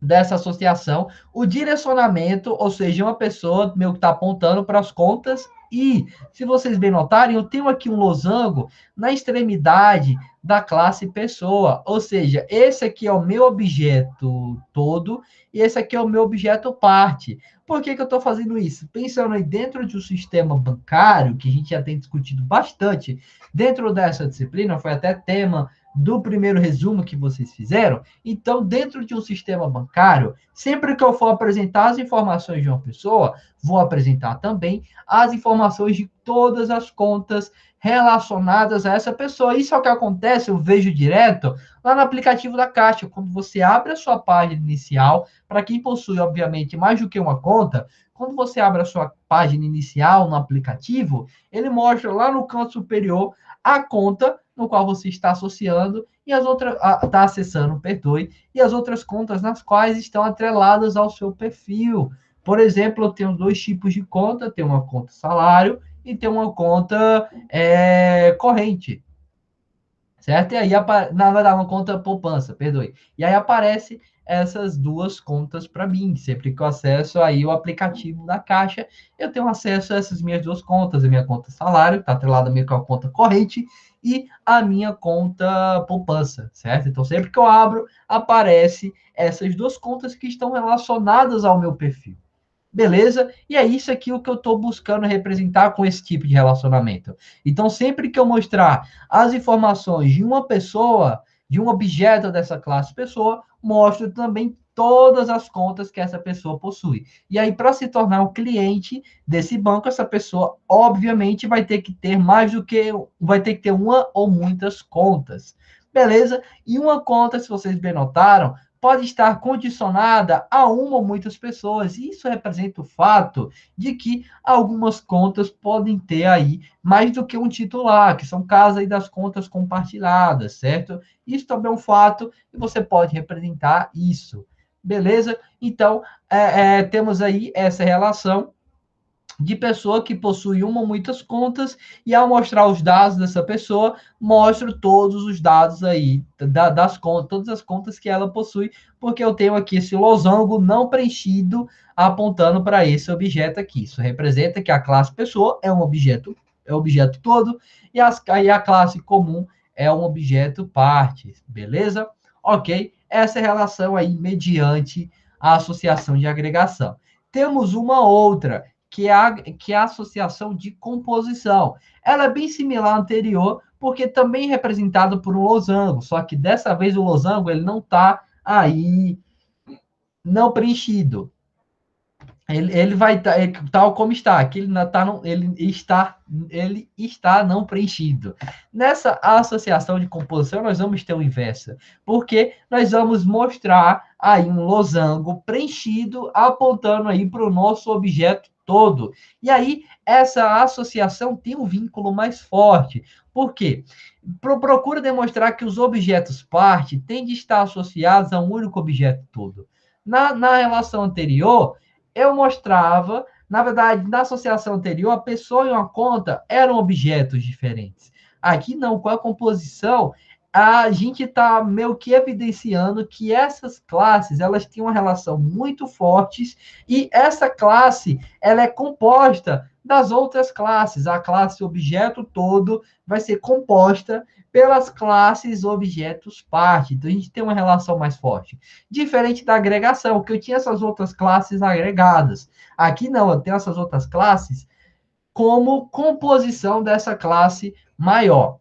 dessa associação, o direcionamento, ou seja, uma pessoa meu que está apontando para as contas e, se vocês bem notarem, eu tenho aqui um losango na extremidade da classe pessoa, ou seja, esse aqui é o meu objeto todo e esse aqui é o meu objeto parte. Por que, que eu estou fazendo isso? Pensando aí dentro de um sistema bancário, que a gente já tem discutido bastante dentro dessa disciplina, foi até tema do primeiro resumo que vocês fizeram. Então, dentro de um sistema bancário, sempre que eu for apresentar as informações de uma pessoa, vou apresentar também as informações de todas as contas relacionadas a essa pessoa. Isso é o que acontece, eu vejo direto lá no aplicativo da Caixa. Quando você abre a sua página inicial, para quem possui, obviamente, mais do que uma conta, quando você abre a sua página inicial no aplicativo, ele mostra lá no canto superior a conta no qual você está associando e as outras está acessando, perdoe, e as outras contas nas quais estão atreladas ao seu perfil. Por exemplo, eu tenho dois tipos de conta, tem uma conta salário e tem uma conta corrente, certo? E aí, na verdade, uma conta poupança, perdoe. E aí aparece essas duas contas para mim. Sempre que eu acesso aí o aplicativo da Caixa, eu tenho acesso a essas minhas duas contas. A minha conta salário, que está atrelada meio com a conta corrente, e a minha conta poupança, certo? Então, sempre que eu abro, aparece essas duas contas que estão relacionadas ao meu perfil. Beleza? E é isso aqui o que eu estou buscando representar com esse tipo de relacionamento. Então, sempre que eu mostrar as informações de uma pessoa, de um objeto dessa classe pessoa, mostro também todas as contas que essa pessoa possui. E aí, para se tornar um cliente desse banco, essa pessoa, obviamente, vai ter que ter mais do que, vai ter que ter uma ou muitas contas. Beleza? E uma conta, se vocês bem notaram, pode estar condicionada a uma ou muitas pessoas. Isso representa o fato de que algumas contas podem ter aí mais do que um titular, que são casos aí das contas compartilhadas, certo? Isso também é um fato e você pode representar isso. Beleza? Então, temos aí essa relação de pessoa que possui uma ou muitas contas, e ao mostrar os dados dessa pessoa, mostro todos os dados aí das contas, todas as contas que ela possui, porque eu tenho aqui esse losango não preenchido apontando para esse objeto aqui. Isso representa que a classe pessoa é um objeto, é um objeto todo, e a classe comum é um objeto parte, beleza? Ok? Essa é a relação aí mediante a associação de agregação. Temos uma outra, que é a associação de composição. Ela é bem similar à anterior, porque também é representado por um losango, só que dessa vez o losango ele não está aí, não preenchido. Ele vai estar tal como está, aqui ele está não preenchido. Nessa associação de composição, nós vamos ter o inverso, porque nós vamos mostrar aí um losango preenchido, apontando aí para o nosso objeto todo. E aí, essa associação tem um vínculo mais forte. Por quê? Procura demonstrar que os objetos parte têm de estar associados a um único objeto todo. Na relação anterior, eu mostrava, na verdade, na associação anterior, a pessoa e uma conta eram objetos diferentes. Aqui não, com a composição, a gente está meio que evidenciando que essas classes, elas têm uma relação muito fortes e essa classe, ela é composta das outras classes. A classe objeto todo vai ser composta pelas classes objetos parte. Então, a gente tem uma relação mais forte. Diferente da agregação, que eu tinha essas outras classes agregadas. Aqui não, eu tenho essas outras classes como composição dessa classe maior.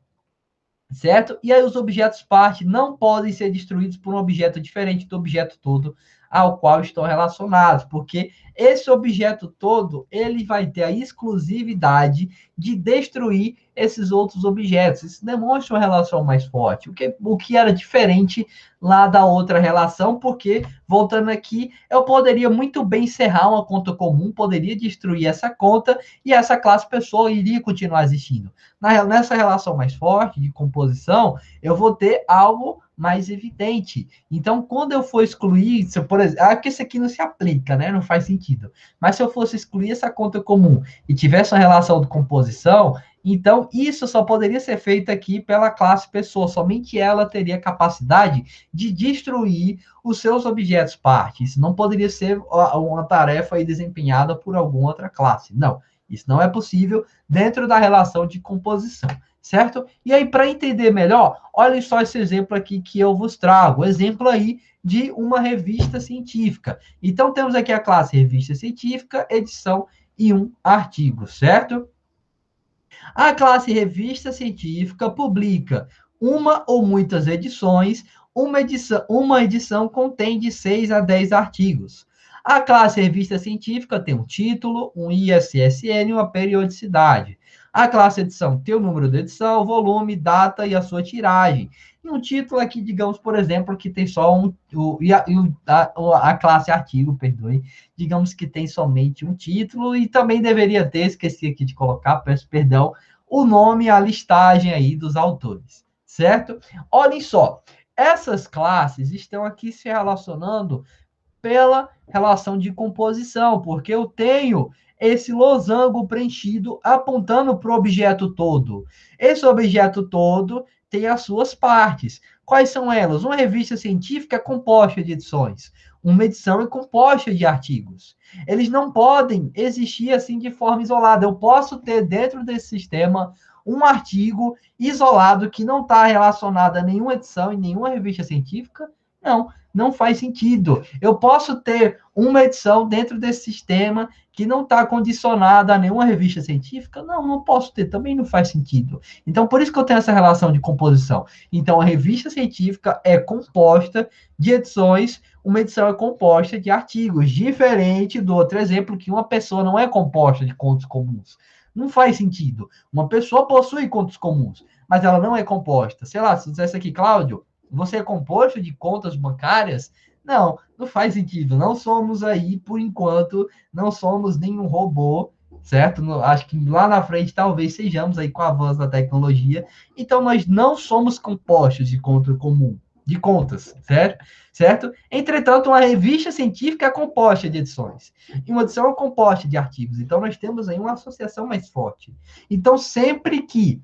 Certo? E aí os objetos parte não podem ser destruídos por um objeto diferente do objeto todo ao qual estão relacionados, porque esse objeto todo, ele vai ter a exclusividade de destruir esses outros objetos. Isso demonstra uma relação mais forte, o que era diferente lá da outra relação, porque, voltando aqui, eu poderia muito bem encerrar uma conta comum, poderia destruir essa conta, e essa classe pessoa iria continuar existindo. Nessa relação mais forte de composição, eu vou ter algo mais evidente. Então, quando eu for excluir, se eu, por exemplo, porque isso aqui não se aplica, né? Não faz sentido. Mas se eu fosse excluir essa conta comum e tivesse uma relação de composição, então isso só poderia ser feito aqui pela classe pessoa. Somente ela teria capacidade de destruir os seus objetos parte. Isso não poderia ser uma tarefa aí desempenhada por alguma outra classe. Não. Isso não é possível dentro da relação de composição, certo? E aí, para entender melhor, olhem só esse exemplo aqui que eu vos trago. Exemplo aí de uma revista científica. Então, temos aqui a classe revista científica, edição e um artigo, certo? A classe revista científica publica uma ou muitas edições. Uma edição contém de 6 a 10 artigos. A classe revista científica tem um título, um ISSN e uma periodicidade. A classe edição tem o número de edição, volume, data e a sua tiragem. E um título aqui, digamos, por exemplo, que tem só a classe artigo, perdoe, digamos que tem somente um título e também deveria ter, esqueci aqui de colocar, peço perdão, o nome e a listagem aí dos autores, certo? Olhem só, essas classes estão aqui se relacionando pela relação de composição, porque eu tenho esse losango preenchido apontando para o objeto todo. Esse objeto todo tem as suas partes. Quais são elas? Uma revista científica é composta de edições. Uma edição é composta de artigos. Eles não podem existir assim de forma isolada. Eu posso ter dentro desse sistema um artigo isolado que não está relacionado a nenhuma edição e nenhuma revista científica? Não, não faz sentido. Eu posso ter uma edição dentro desse sistema que não está condicionada a nenhuma revista científica? Não, não posso ter, também não faz sentido. Então, por isso que eu tenho essa relação de composição. Então, a revista científica é composta de edições, uma edição é composta de artigos, diferente do outro exemplo, que uma pessoa não é composta de contos comuns. Não faz sentido. Uma pessoa possui contos comuns, mas ela não é composta. Sei lá, se eu dissesse aqui, Cláudio, você é composto de contas bancárias? Não, não faz sentido. Não somos aí, por enquanto, não somos nenhum robô, certo? Acho que lá na frente talvez sejamos aí com o avanço da tecnologia. Então, nós não somos compostos de conta comum, de contas, certo? Certo? Entretanto, uma revista científica é composta de edições. E uma edição é composta de artigos. Então, nós temos aí uma associação mais forte. Então, sempre que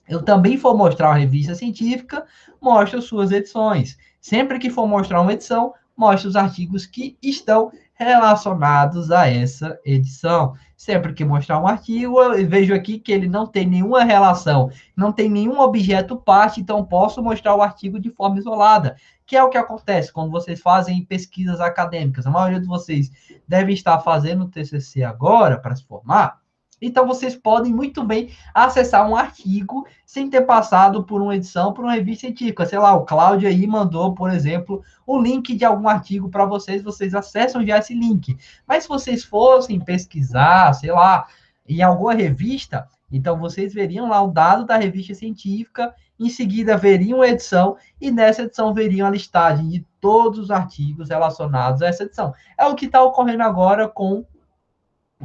eu também for mostrar uma revista científica, mostro suas edições. Sempre que for mostrar uma edição, mostro os artigos que estão relacionados a essa edição. Sempre que mostrar um artigo, eu vejo aqui que ele não tem nenhuma relação, não tem nenhum objeto parte, então posso mostrar o artigo de forma isolada, que é o que acontece quando vocês fazem pesquisas acadêmicas. A maioria de vocês deve estar fazendo TCC agora para se formar, Então, vocês podem muito bem acessar um artigo sem ter passado por uma edição, por uma revista científica. Sei lá, o Cláudio aí mandou, por exemplo, o link de algum artigo para vocês, vocês acessam já esse link. Mas se vocês fossem pesquisar, sei lá, em alguma revista, então vocês veriam lá o dado da revista científica, em seguida veriam a edição, e nessa edição veriam a listagem de todos os artigos relacionados a essa edição. É o que está ocorrendo agora com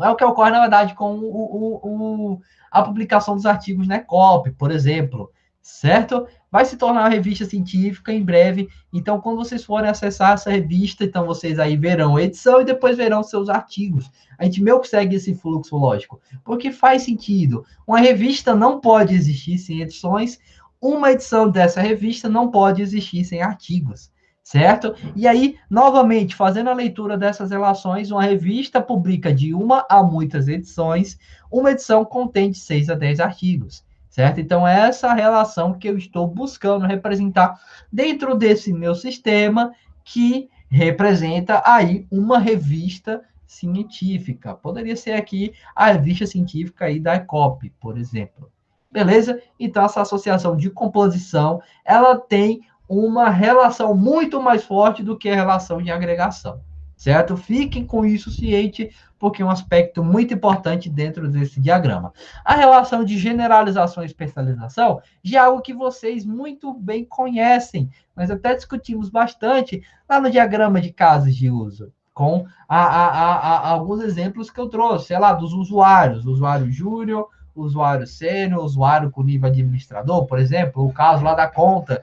é o que ocorre, na verdade, com a publicação dos artigos na ECOP, por exemplo, certo? Vai se tornar uma revista científica em breve. Então, quando vocês forem acessar essa revista, então vocês aí verão a edição e depois verão seus artigos. A gente meio que segue esse fluxo lógico, porque faz sentido. Uma revista não pode existir sem edições, uma edição dessa revista não pode existir sem artigos, certo? E aí, novamente, fazendo a leitura dessas relações, uma revista publica de uma a muitas edições, uma edição contém de 6 a 10 artigos, certo? Então, é essa relação que eu estou buscando representar dentro desse meu sistema, que representa aí uma revista científica. Poderia ser aqui a revista científica aí da ECOP, por exemplo. Beleza? Então, essa associação de composição, ela tem uma relação muito mais forte do que a relação de agregação, certo? Fiquem com isso ciente, porque é um aspecto muito importante dentro desse diagrama. A relação de generalização e especialização já é algo que vocês muito bem conhecem, nós até discutimos bastante lá no diagrama de casos de uso, com alguns exemplos que eu trouxe, sei lá, dos usuários, usuário júnior, usuário sênior, usuário com nível administrador, por exemplo, o caso lá da conta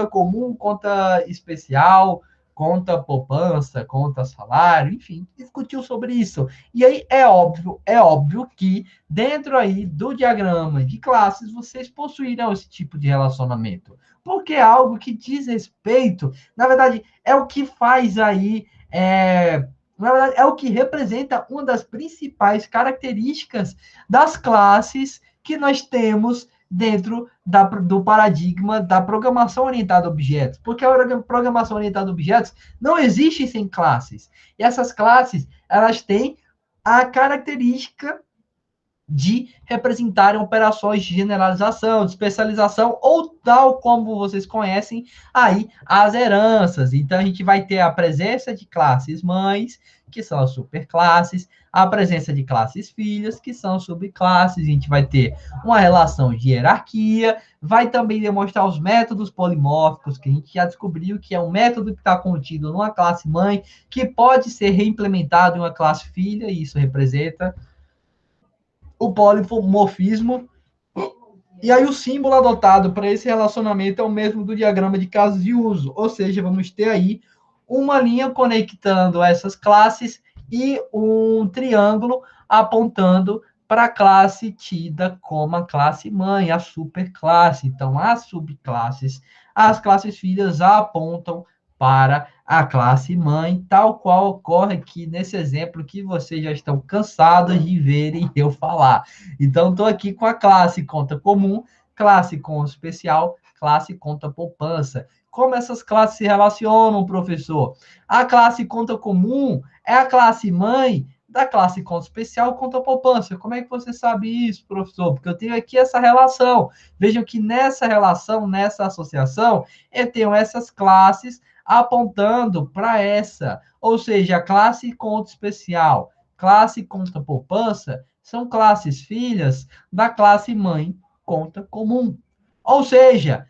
comum, conta especial, conta poupança, conta salário, enfim, discutiu sobre isso. E aí é óbvio que dentro aí do diagrama de classes vocês possuirão esse tipo de relacionamento, porque é algo que diz respeito, na verdade, é o que faz aí na verdade, é o que representa uma das principais características das classes que nós temos dentro do paradigma da programação orientada a objetos, porque a programação orientada a objetos não existe sem classes. E essas classes, elas têm a característica de representarem operações de generalização, de especialização, ou tal como vocês conhecem aí, as heranças. Então, a gente vai ter a presença de classes mães, que são as superclasses, a presença de classes filhas, que são subclasses, a gente vai ter uma relação de hierarquia, vai também demonstrar os métodos polimórficos, que a gente já descobriu que é um método que está contido numa classe mãe, que pode ser reimplementado em uma classe filha, e isso representa o polimorfismo. E aí o símbolo adotado para esse relacionamento é o mesmo do diagrama de casos de uso, ou seja, vamos ter aí uma linha conectando essas classes e um triângulo apontando para a classe tida como a classe mãe, a superclasse. Então, as subclasses, as classes filhas apontam para a classe mãe, tal qual ocorre aqui nesse exemplo que vocês já estão cansados de verem eu falar. Então, estou aqui com a classe conta comum, classe conta especial, classe conta poupança. Como essas classes se relacionam, professor? A classe conta comum é a classe mãe da classe conta especial conta poupança. Como é que você sabe isso, professor? Porque eu tenho aqui essa relação. Vejam que nessa relação, nessa associação, eu tenho essas classes apontando para essa. Ou seja, a classe conta especial, classe conta poupança, são classes filhas da classe mãe conta comum. Ou seja,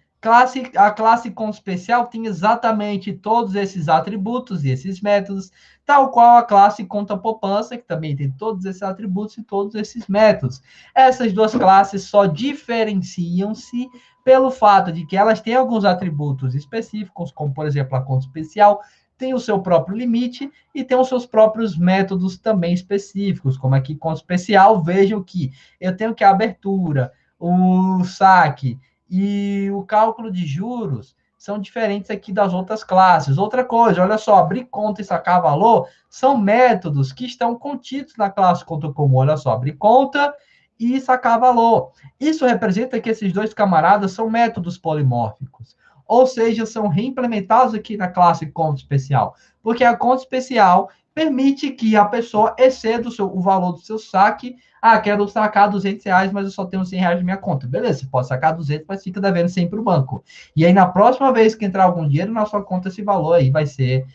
a classe conta especial tem exatamente todos esses atributos e esses métodos, tal qual a classe conta poupança, que também tem todos esses atributos e todos esses métodos. Essas duas classes só diferenciam-se pelo fato de que elas têm alguns atributos específicos, como, por exemplo, a conta especial tem o seu próprio limite e tem os seus próprios métodos também específicos, como aqui conta especial, vejam que eu tenho que a abertura, o saque e o cálculo de juros são diferentes aqui das outras classes. Outra coisa, olha só, abrir conta e sacar valor são métodos que estão contidos na classe conta comum. Olha só, abrir conta e sacar valor. Isso representa que esses dois camaradas são métodos polimórficos, ou seja, são reimplementados aqui na classe conta especial, porque a conta especial permite que a pessoa exceda o valor do seu saque. Ah, quero sacar R$ 200, mas eu só tenho R$ 100 na minha conta. Beleza, você pode sacar 200, mas fica devendo 100 para o banco. E aí, na próxima vez que entrar algum dinheiro na sua conta, esse valor aí vai ser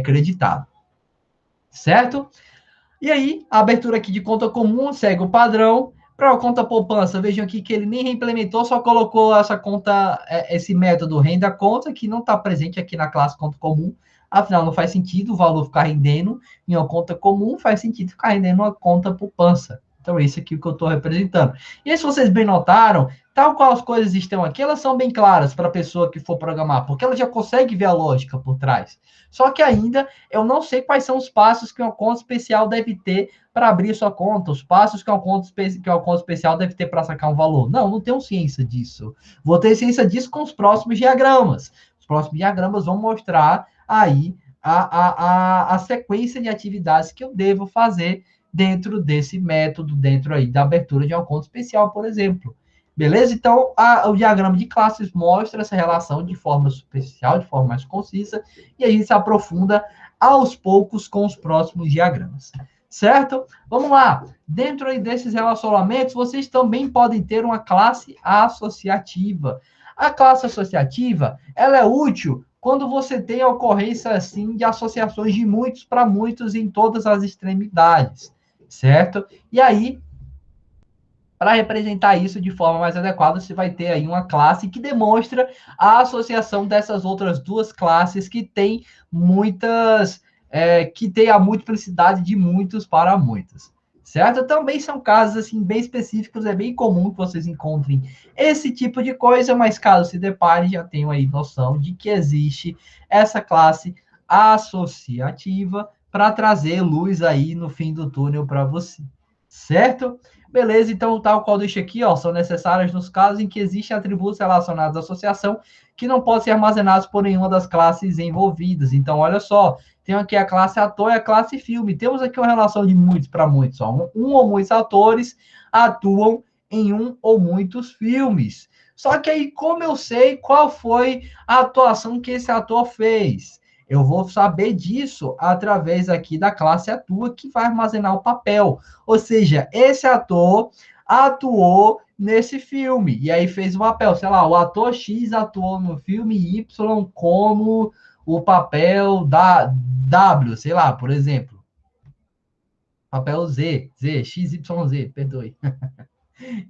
creditado. Certo? E aí, a abertura aqui de conta comum segue o padrão. Para a conta poupança, vejam aqui que ele nem reimplementou, só colocou essa conta, esse método renda conta, que não está presente aqui na classe conta comum. Afinal, não faz sentido o valor ficar rendendo em uma conta comum, faz sentido ficar rendendo uma conta poupança. Então, esse aqui é o que eu estou representando. E aí, se vocês bem notaram, tal qual as coisas estão aqui, elas são bem claras para a pessoa que for programar, porque ela já consegue ver a lógica por trás. Só que ainda eu não sei quais são os passos que uma conta especial deve ter para abrir sua conta, os passos que uma conta especial deve ter para sacar um valor. Não, não tenho ciência disso. Vou ter ciência disso com os próximos diagramas. Os próximos diagramas vão mostrar aí a sequência de atividades que eu devo fazer dentro desse método, dentro aí da abertura de uma conta especial, por exemplo. Beleza? Então, o diagrama de classes mostra essa relação de forma superficial, de forma mais concisa, e a gente se aprofunda aos poucos com os próximos diagramas. Certo? Vamos lá. Dentro aí desses relacionamentos, vocês também podem ter uma classe associativa. A classe associativa, ela é útil quando você tem a ocorrência, assim, de associações de muitos para muitos em todas as extremidades. Certo? E aí, para representar isso de forma mais adequada, você vai ter aí uma classe que demonstra a associação dessas outras duas classes que tem muitas, que tem a multiplicidade de muitos para muitos, certo? Também são casos assim bem específicos, é bem comum que vocês encontrem esse tipo de coisa, mas caso se depare, já tenham aí noção de que existe essa classe associativa para trazer luz aí no fim do túnel para você, certo? Beleza, então, tal qual deixa aqui, ó, são necessárias nos casos em que existem atributos relacionados à associação que não podem ser armazenados por nenhuma das classes envolvidas. Então, olha só, tem aqui a classe ator e a classe filme. Temos aqui uma relação de muitos para muitos. Ó. Um ou muitos atores atuam em um ou muitos filmes. Só que aí, como eu sei qual foi a atuação que esse ator fez? Eu vou saber disso através aqui da classe atua, que vai armazenar o papel. Ou seja, esse ator atuou nesse filme. E aí fez o papel. Sei lá, o ator X atuou no filme Y como o papel da W, sei lá, por exemplo. Papel Z, X, Y, Z, perdoe.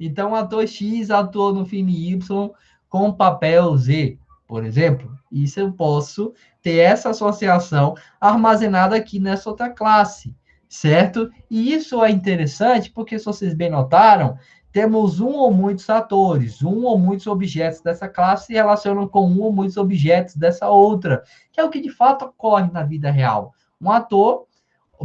Então, o ator X atuou no filme Y com o papel Z, por exemplo. Isso eu posso ter essa associação armazenada aqui nessa outra classe, certo? E isso é interessante porque, se vocês bem notaram, temos um ou muitos atores, um ou muitos objetos dessa classe se relacionam com um ou muitos objetos dessa outra, que é o que de fato ocorre na vida real. Um ator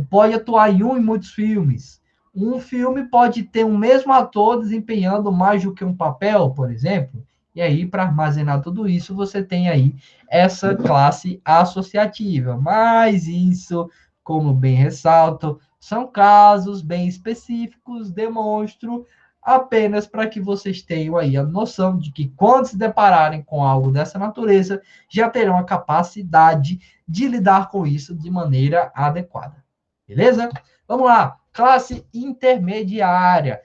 pode atuar em um e muitos filmes. Um filme pode ter um mesmo ator desempenhando mais do que um papel, por exemplo. E aí, para armazenar tudo isso, você tem aí essa classe associativa. Mas isso, como bem ressalto, são casos bem específicos, demonstro apenas para que vocês tenham aí a noção de que quando se depararem com algo dessa natureza, já terão a capacidade de lidar com isso de maneira adequada. Beleza? Vamos lá. Classe intermediária.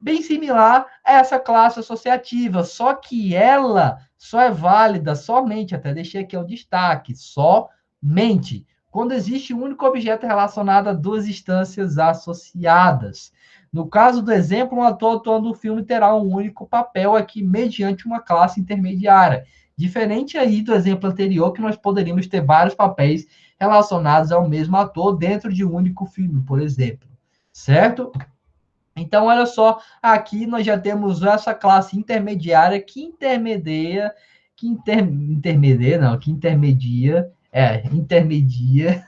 Bem similar a essa classe associativa, só que ela só é válida somente, até deixei aqui o destaque, somente, quando existe um único objeto relacionado a duas instâncias associadas. No caso do exemplo, um ator atuando no filme terá um único papel aqui mediante uma classe intermediária. Diferente aí do exemplo anterior, que nós poderíamos ter vários papéis relacionados ao mesmo ator dentro de um único filme, por exemplo. Certo? Então, olha só, aqui nós já temos essa classe intermediária intermedia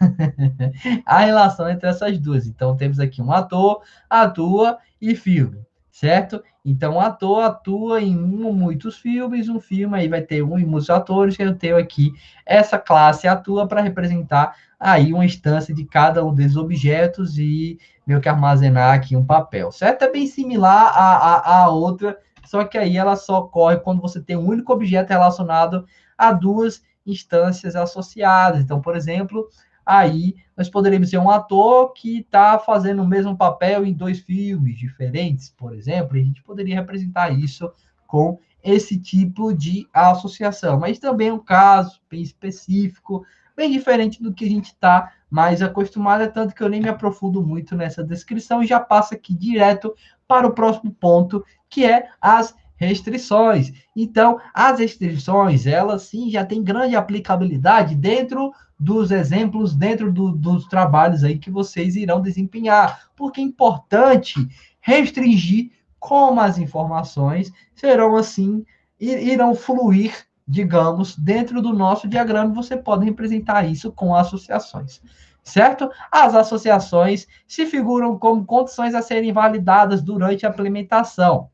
a relação entre essas duas. Então, temos aqui um ator, atua e filme, certo? Então, o ator atua em um ou muitos filmes, um filme aí vai ter um e muitos atores, que eu tenho aqui essa classe atua para representar aí uma instância de cada um desses objetos e meio que armazenar aqui um papel, certo? É bem similar à outra, só que aí ela só ocorre quando você tem um único objeto relacionado a duas instâncias associadas. Então, por exemplo, aí nós poderíamos ser um ator que está fazendo o mesmo papel em 2 filmes diferentes, por exemplo, e a gente poderia representar isso com esse tipo de associação. Mas também é um caso bem específico, bem diferente do que a gente está mais acostumado, é tanto que eu nem me aprofundo muito nessa descrição e já passo aqui direto para o próximo ponto, que é as restrições. Então, as restrições, elas sim já têm grande aplicabilidade dentro dos exemplos, dentro dos trabalhos aí que vocês irão desempenhar, porque é importante restringir como as informações serão assim, irão fluir, digamos, dentro do nosso diagrama, você pode representar isso com associações, certo? As associações se figuram como condições a serem validadas durante a implementação.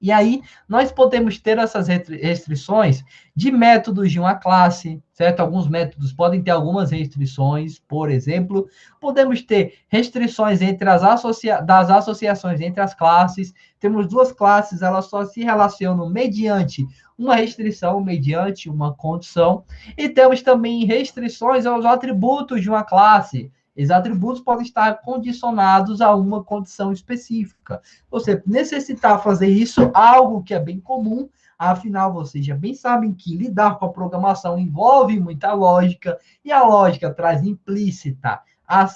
E aí, nós podemos ter essas restrições de métodos de uma classe, certo? Alguns métodos podem ter algumas restrições, por exemplo, podemos ter restrições entre das associações entre as classes. Temos 2 classes, elas só se relacionam mediante uma restrição, mediante uma condição. E temos também restrições aos atributos de uma classe. Esses atributos podem estar condicionados a uma condição específica. Você necessitar fazer isso, algo que é bem comum, afinal, vocês já bem sabem que lidar com a programação envolve muita lógica, e a lógica traz implícita a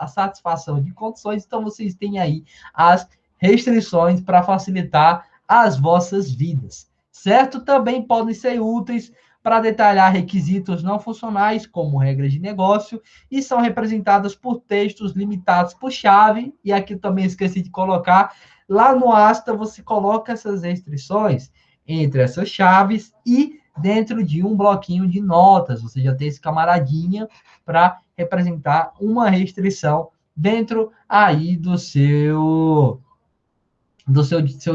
satisfação de condições, então vocês têm aí as restrições para facilitar as vossas vidas, certo? Também podem ser úteis para detalhar requisitos não funcionais, como regras de negócio, e são representadas por textos limitados por chave, e aqui também esqueci de colocar, lá no Asta você coloca essas restrições entre essas chaves e dentro de um bloquinho de notas, você já tem esse camaradinha para representar uma restrição dentro aí do seu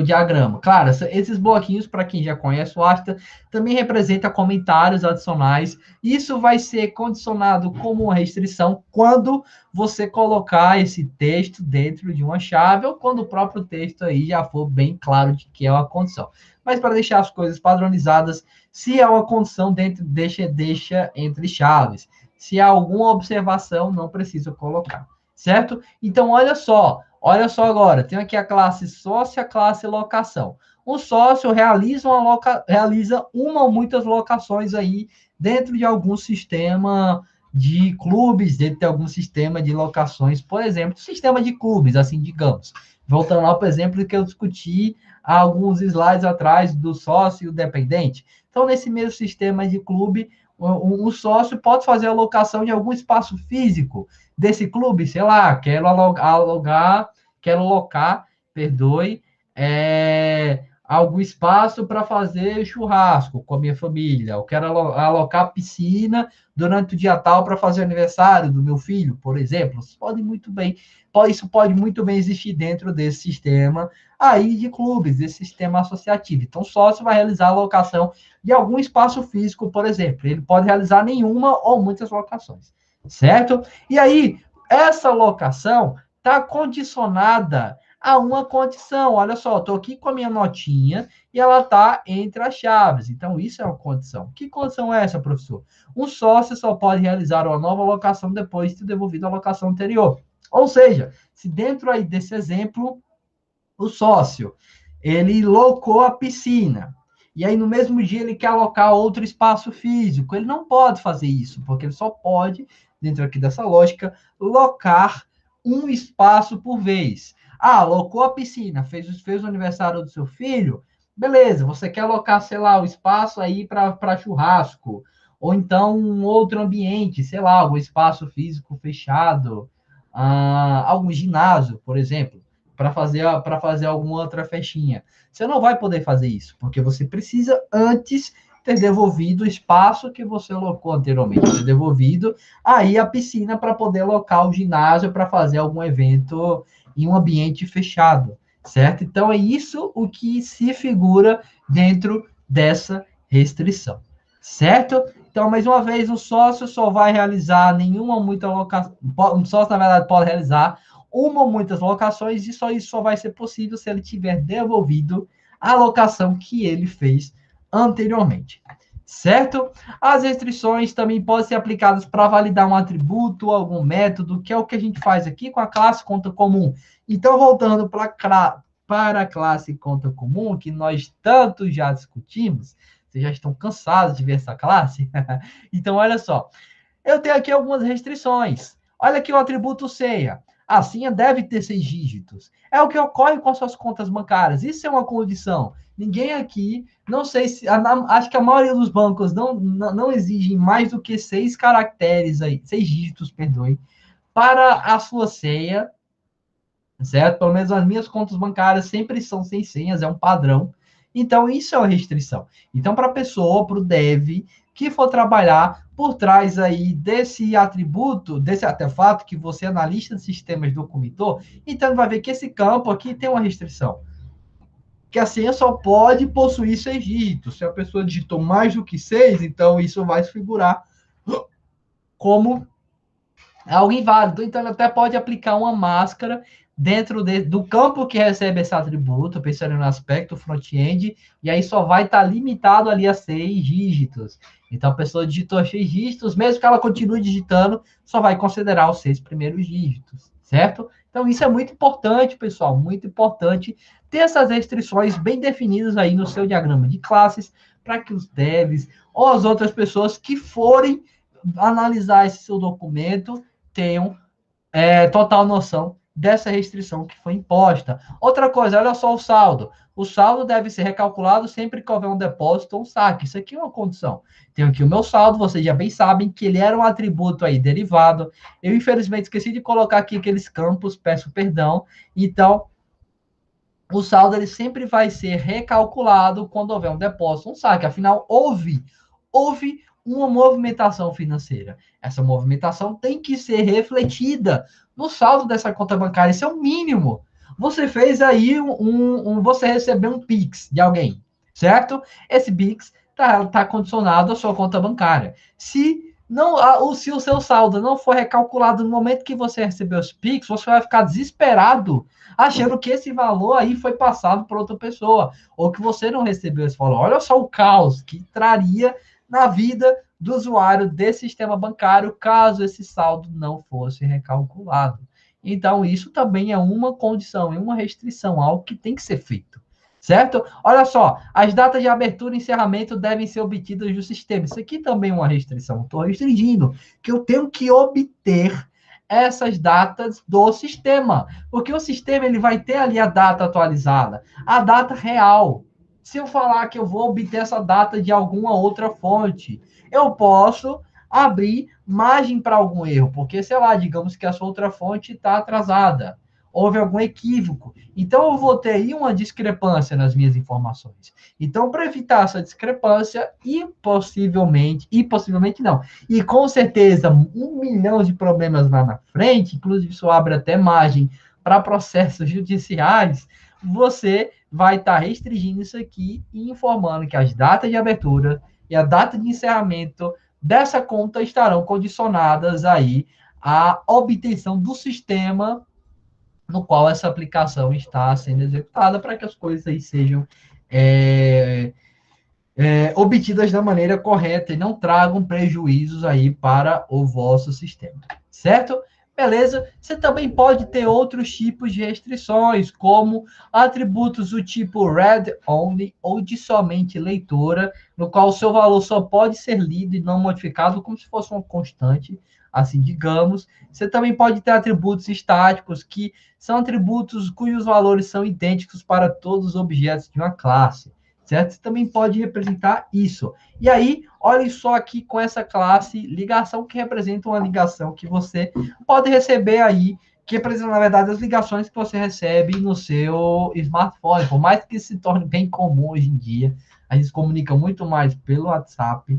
diagrama. Claro, esses bloquinhos, para quem já conhece o Asta, também representa comentários adicionais. Isso vai ser condicionado como uma restrição quando você colocar esse texto dentro de uma chave ou quando o próprio texto aí já for bem claro de que é uma condição. Mas para deixar as coisas padronizadas, se é uma condição, deixa entre chaves. Se há alguma observação, não precisa colocar, certo? Então, olha só agora, tem aqui a classe sócio e a classe locação. O sócio realiza uma ou muitas locações aí dentro de algum sistema de clubes, dentro de algum sistema de locações, por exemplo, sistema de clubes, assim, digamos. Voltando lá, por exemplo, que eu discuti há alguns slides atrás do sócio e o dependente. Então, nesse mesmo sistema de clube, o sócio pode fazer a locação de algum espaço físico desse clube, sei lá, quero locar, perdoe, algum espaço para fazer churrasco com a minha família. Eu quero alocar piscina durante o dia tal para fazer aniversário do meu filho, por exemplo. Isso pode muito bem existir dentro desse sistema aí de clubes, desse sistema associativo. Então, o sócio vai realizar a alocação de algum espaço físico, por exemplo. Ele pode realizar nenhuma ou muitas locações, certo? E aí, essa locação está condicionada a uma condição. Olha só, estou aqui com a minha notinha e ela está entre as chaves. Então, isso é uma condição. Que condição é essa, professor? Um sócio só pode realizar uma nova locação depois de ter devolvido a locação anterior. Ou seja, se dentro aí desse exemplo, o sócio, ele locou a piscina, e aí no mesmo dia ele quer alocar outro espaço físico, ele não pode fazer isso, porque ele só pode, dentro aqui dessa lógica, locar um espaço por vez. Ah, locou a piscina, fez o aniversário do seu filho, beleza, você quer alocar, sei lá, o espaço aí para churrasco, ou então um outro ambiente, sei lá, algum espaço físico fechado, algum ginásio, por exemplo, para fazer alguma outra festinha. Você não vai poder fazer isso, porque você precisa antes ter devolvido o espaço que você locou anteriormente, ter devolvido aí a piscina para poder alocar o ginásio para fazer algum evento em um ambiente fechado, certo? Então é isso o que se figura dentro dessa restrição, certo? Então, mais uma vez, o sócio só vai realizar nenhuma ou muita locação. O sócio, na verdade, pode realizar uma ou muitas locações, e só isso só vai ser possível se ele tiver devolvido a locação que ele fez anteriormente. certo? As restrições também podem ser aplicadas para validar um atributo, algum método, que é o que a gente faz aqui com a classe conta comum. Então, voltando para a classe conta comum, que nós tanto já discutimos, vocês já estão cansados de ver essa classe? Então, olha só, eu tenho aqui algumas restrições. Olha aqui o atributo senha. A senha deve ter 6 dígitos. É o que ocorre com as suas contas bancárias. Isso é uma condição. Ninguém aqui, não sei se, acho que a maioria dos bancos não exigem mais do que 6 caracteres aí, 6 dígitos, perdoe, para a sua senha, certo? Pelo menos as minhas contas bancárias sempre são sem senhas, é um padrão. Então, isso é uma restrição. Então, para a pessoa, para o dev, que for trabalhar por trás aí desse atributo, desse artefato que você, analista de sistemas, documentou, então ele vai ver que esse campo aqui tem uma restrição. Que a senha só pode possuir 6 dígitos. Se a pessoa digitou mais do que 6, então isso vai se figurar como algo inválido. Então, ele até pode aplicar uma máscara dentro do campo que recebe esse atributo, pensando no aspecto front-end, e aí só vai estar limitado ali a 6 dígitos. Então, a pessoa digitou 6 dígitos, mesmo que ela continue digitando, só vai considerar os 6 primeiros dígitos, certo? Então, isso é muito importante, pessoal, muito importante ter essas restrições bem definidas aí no seu diagrama de classes, para que os devs ou as outras pessoas que forem analisar esse seu documento tenham total noção dessa restrição que foi imposta. Outra coisa, olha só o saldo. O saldo deve ser recalculado sempre que houver um depósito ou um saque. Isso aqui é uma condição. Tenho aqui o meu saldo, vocês já bem sabem que ele era um atributo aí derivado. Eu, infelizmente, esqueci de colocar aqui aqueles campos, peço perdão. Então, o saldo ele sempre vai ser recalculado quando houver um depósito ou um saque. Afinal, houve uma movimentação financeira. Essa movimentação tem que ser refletida no saldo dessa conta bancária. Isso é o mínimo. Você fez aí você recebeu um Pix de alguém, certo? Esse Pix tá condicionado à sua conta bancária. Se o seu saldo não for recalculado no momento que você recebeu os Pix, você vai ficar desesperado, achando que esse valor aí foi passado por outra pessoa, ou que você não recebeu esse valor. Olha só o caos que traria na vida do usuário desse sistema bancário, caso esse saldo não fosse recalculado. Então, isso também é uma condição, é uma restrição, algo que tem que ser feito. Certo? Olha só, as datas de abertura e encerramento devem ser obtidas do sistema. Isso aqui também é uma restrição. Estou restringindo que eu tenho que obter essas datas do sistema, porque o sistema ele vai ter ali a data atualizada, a data real. Se eu falar que eu vou obter essa data de alguma outra fonte, eu posso abrir margem para algum erro, porque, sei lá, digamos que a sua outra fonte está atrasada, houve algum equívoco. Então, eu vou ter aí uma discrepância nas minhas informações. Então, para evitar essa discrepância, possivelmente não, e com certeza 1 milhão de problemas lá na frente, inclusive isso abre até margem para processos judiciais, você vai estar restringindo isso aqui e informando que as datas de abertura e a data de encerramento dessa conta estarão condicionadas aí à obtenção do sistema no qual essa aplicação está sendo executada, para que as coisas aí sejam obtidas da maneira correta e não tragam prejuízos aí para o vosso sistema, certo? Beleza? Você também pode ter outros tipos de restrições, como atributos do tipo read only ou de somente leitura, no qual o seu valor só pode ser lido e não modificado, como se fosse uma constante, assim digamos. Você também pode ter atributos estáticos, que são atributos cujos valores são idênticos para todos os objetos de uma classe, certo? Você também pode representar isso. E aí, olhem só aqui com essa classe ligação, que representa uma ligação que você pode receber aí, que representa, na verdade, as ligações que você recebe no seu smartphone. Por mais que se torne bem comum hoje em dia, a gente se comunica muito mais pelo WhatsApp,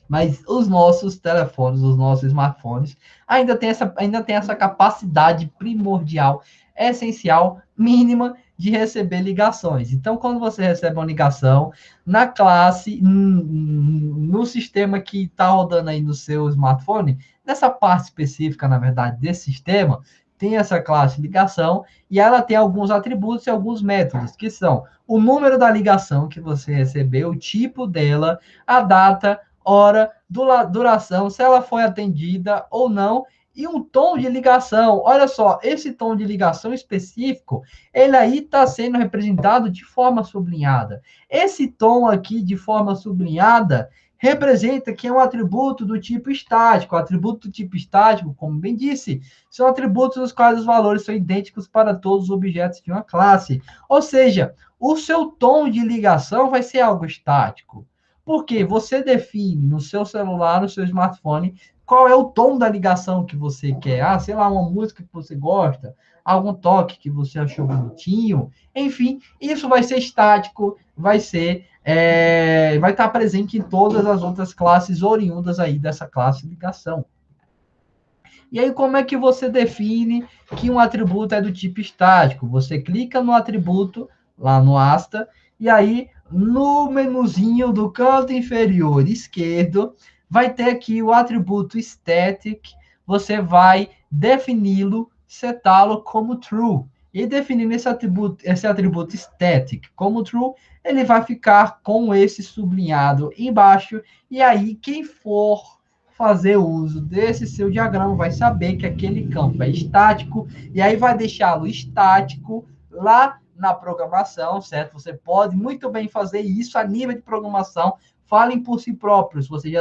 mas os nossos telefones, os nossos smartphones, ainda tem essa capacidade primordial, essencial, mínima de receber ligações. Então, quando você recebe uma ligação na classe, no sistema que está rodando aí no seu smartphone, nessa parte específica, na verdade, desse sistema, tem essa classe ligação e ela tem alguns atributos e alguns métodos, que são o número da ligação que você recebeu, o tipo dela, a data, hora, duração, se ela foi atendida ou não, e um tom de ligação. Olha só, esse tom de ligação específico, ele aí está sendo representado de forma sublinhada. Esse tom aqui, de forma sublinhada, representa que é um atributo do tipo estático. O atributo do tipo estático, como bem disse, são atributos nos quais os valores são idênticos para todos os objetos de uma classe. Ou seja, o seu tom de ligação vai ser algo estático. Porque você define no seu celular, no seu smartphone, qual é o tom da ligação que você quer. Ah, sei lá, uma música que você gosta, algum toque que você achou bonitinho. Enfim, isso vai ser estático, vai estar presente em todas as outras classes oriundas aí dessa classe de ligação. E aí, como é que você define que um atributo é do tipo estático? Você clica no atributo, lá no Asta, e aí, no menuzinho do canto inferior esquerdo, vai ter aqui o atributo static, você vai defini-lo, setá-lo como true. E definindo esse atributo static como true, ele vai ficar com esse sublinhado embaixo, e aí quem for fazer uso desse seu diagrama vai saber que aquele campo é estático, e aí vai deixá-lo estático lá na programação, certo? Você pode muito bem fazer isso a nível de programação. Falem por si próprios, vocês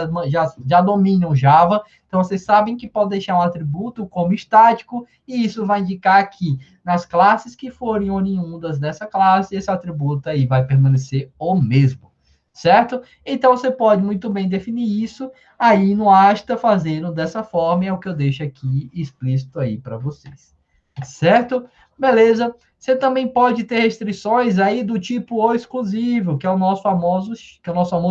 já dominam Java, então vocês sabem que pode deixar um atributo como estático, e isso vai indicar que nas classes que forem oriundas dessa classe, esse atributo aí vai permanecer o mesmo, certo? Então você pode muito bem definir isso aí no Asta fazendo dessa forma, é o que eu deixo aqui explícito aí para vocês, certo? Beleza. Você também pode ter restrições aí do tipo o exclusivo, que é o nosso famoso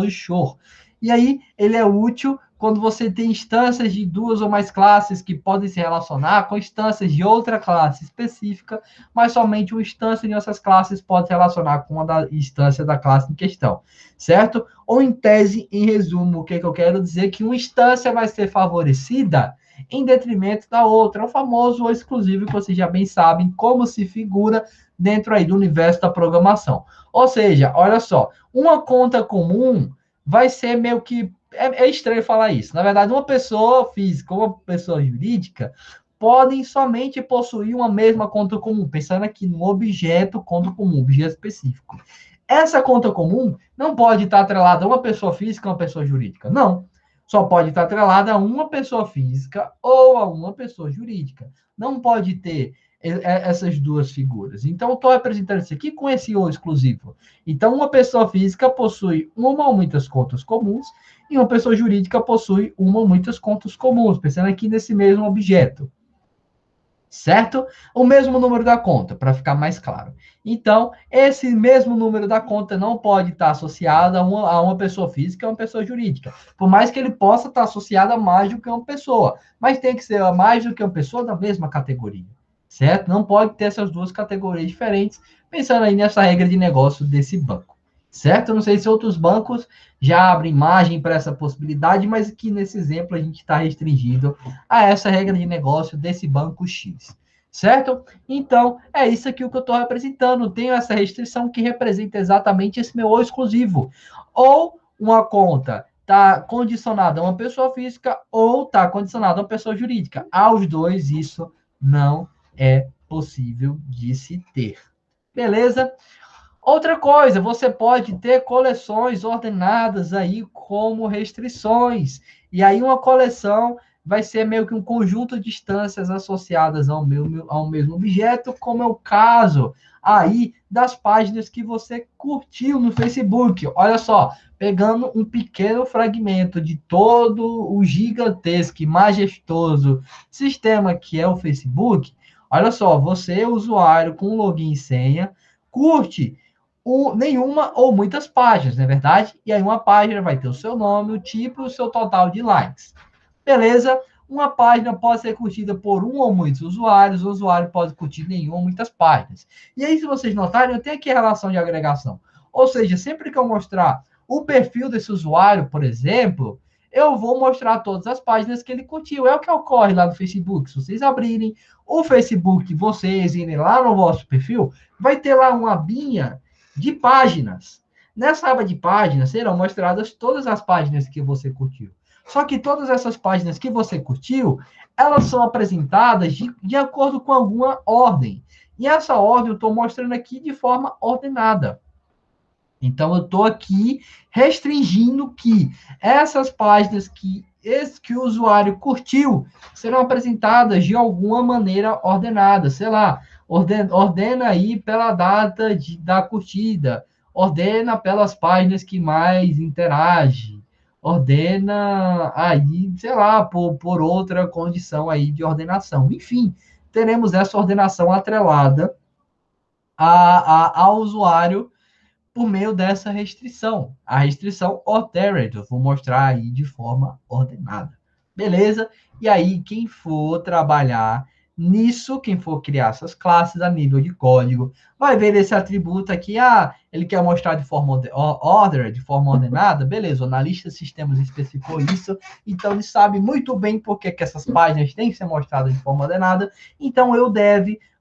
shor. E aí ele é útil quando você tem instâncias de duas ou mais classes que podem se relacionar com instâncias de outra classe específica, mas somente uma instância de essas classes pode se relacionar com uma da instância da classe em questão, certo? Ou em tese, em resumo, o que eu quero dizer é que uma instância vai ser favorecida em detrimento da outra. É o famoso exclusivo que vocês já bem sabem como se figura dentro aí do universo da programação. Ou seja, olha só, uma conta comum vai ser meio que... É estranho falar isso. Na verdade, uma pessoa física ou uma pessoa jurídica podem somente possuir uma mesma conta comum, pensando aqui no objeto conta comum, objeto específico. Essa conta comum não pode estar atrelada a uma pessoa física ou uma pessoa jurídica. Não. Só pode estar atrelada a uma pessoa física ou a uma pessoa jurídica. Não pode ter essas duas figuras. Então, estou representando isso aqui com esse ou exclusivo. Então, uma pessoa física possui uma ou muitas contas comuns e uma pessoa jurídica possui uma ou muitas contas comuns, pensando aqui nesse mesmo objeto. Certo? O mesmo número da conta, para ficar mais claro. Então, esse mesmo número da conta não pode estar associado a uma pessoa física ou uma pessoa jurídica. Por mais que ele possa estar associado a mais do que uma pessoa. Mas tem que ser a mais do que uma pessoa da mesma categoria. Certo? Não pode ter essas duas categorias diferentes, pensando aí nessa regra de negócio desse banco. Certo? Eu não sei se outros bancos já abrem margem para essa possibilidade, mas aqui nesse exemplo a gente está restringido a essa regra de negócio desse banco X. Certo? Então, é isso aqui o que eu estou representando. Tenho essa restrição que representa exatamente esse meu ou exclusivo. Ou uma conta está condicionada a uma pessoa física ou está condicionada a uma pessoa jurídica. Aos dois, isso não é possível de se ter. Beleza? Outra coisa, você pode ter coleções ordenadas aí como restrições. E aí uma coleção vai ser meio que um conjunto de instâncias associadas ao mesmo objeto, como é o caso aí das páginas que você curtiu no Facebook. Olha só, pegando um pequeno fragmento de todo o gigantesco e majestoso sistema que é o Facebook, olha só, você, usuário com login e senha, curte nenhuma ou muitas páginas, não é verdade? E aí uma página vai ter o seu nome, o tipo e o seu total de likes. Beleza? Uma página pode ser curtida por um ou muitos usuários, o usuário pode curtir nenhuma ou muitas páginas. E aí, se vocês notarem, eu tenho aqui a relação de agregação. Ou seja, sempre que eu mostrar o perfil desse usuário, por exemplo, eu vou mostrar todas as páginas que ele curtiu. É o que ocorre lá no Facebook. Se vocês abrirem o Facebook, vocês irem lá no vosso perfil, vai ter lá uma abinha de páginas. Nessa aba de páginas serão mostradas todas as páginas que você curtiu. Só que todas essas páginas que você curtiu, elas são apresentadas de acordo com alguma ordem. E essa ordem eu estou mostrando aqui de forma ordenada. Então, eu estou aqui restringindo que essas páginas que o usuário curtiu serão apresentadas de alguma maneira ordenada. Sei lá, ordena aí pela data da curtida, ordena pelas páginas que mais interage, ordena aí, sei lá, por outra condição aí de ordenação. Enfim, teremos essa ordenação atrelada ao usuário por meio dessa restrição. A restrição ordered, eu vou mostrar aí de forma ordenada. Beleza? E aí, quem for trabalhar nisso, quem for criar essas classes a nível de código, vai ver esse atributo aqui, ele quer mostrar de forma ordered, de forma ordenada, beleza, o analista de sistemas especificou isso, então ele sabe muito bem por que essas páginas têm que ser mostradas de forma ordenada, então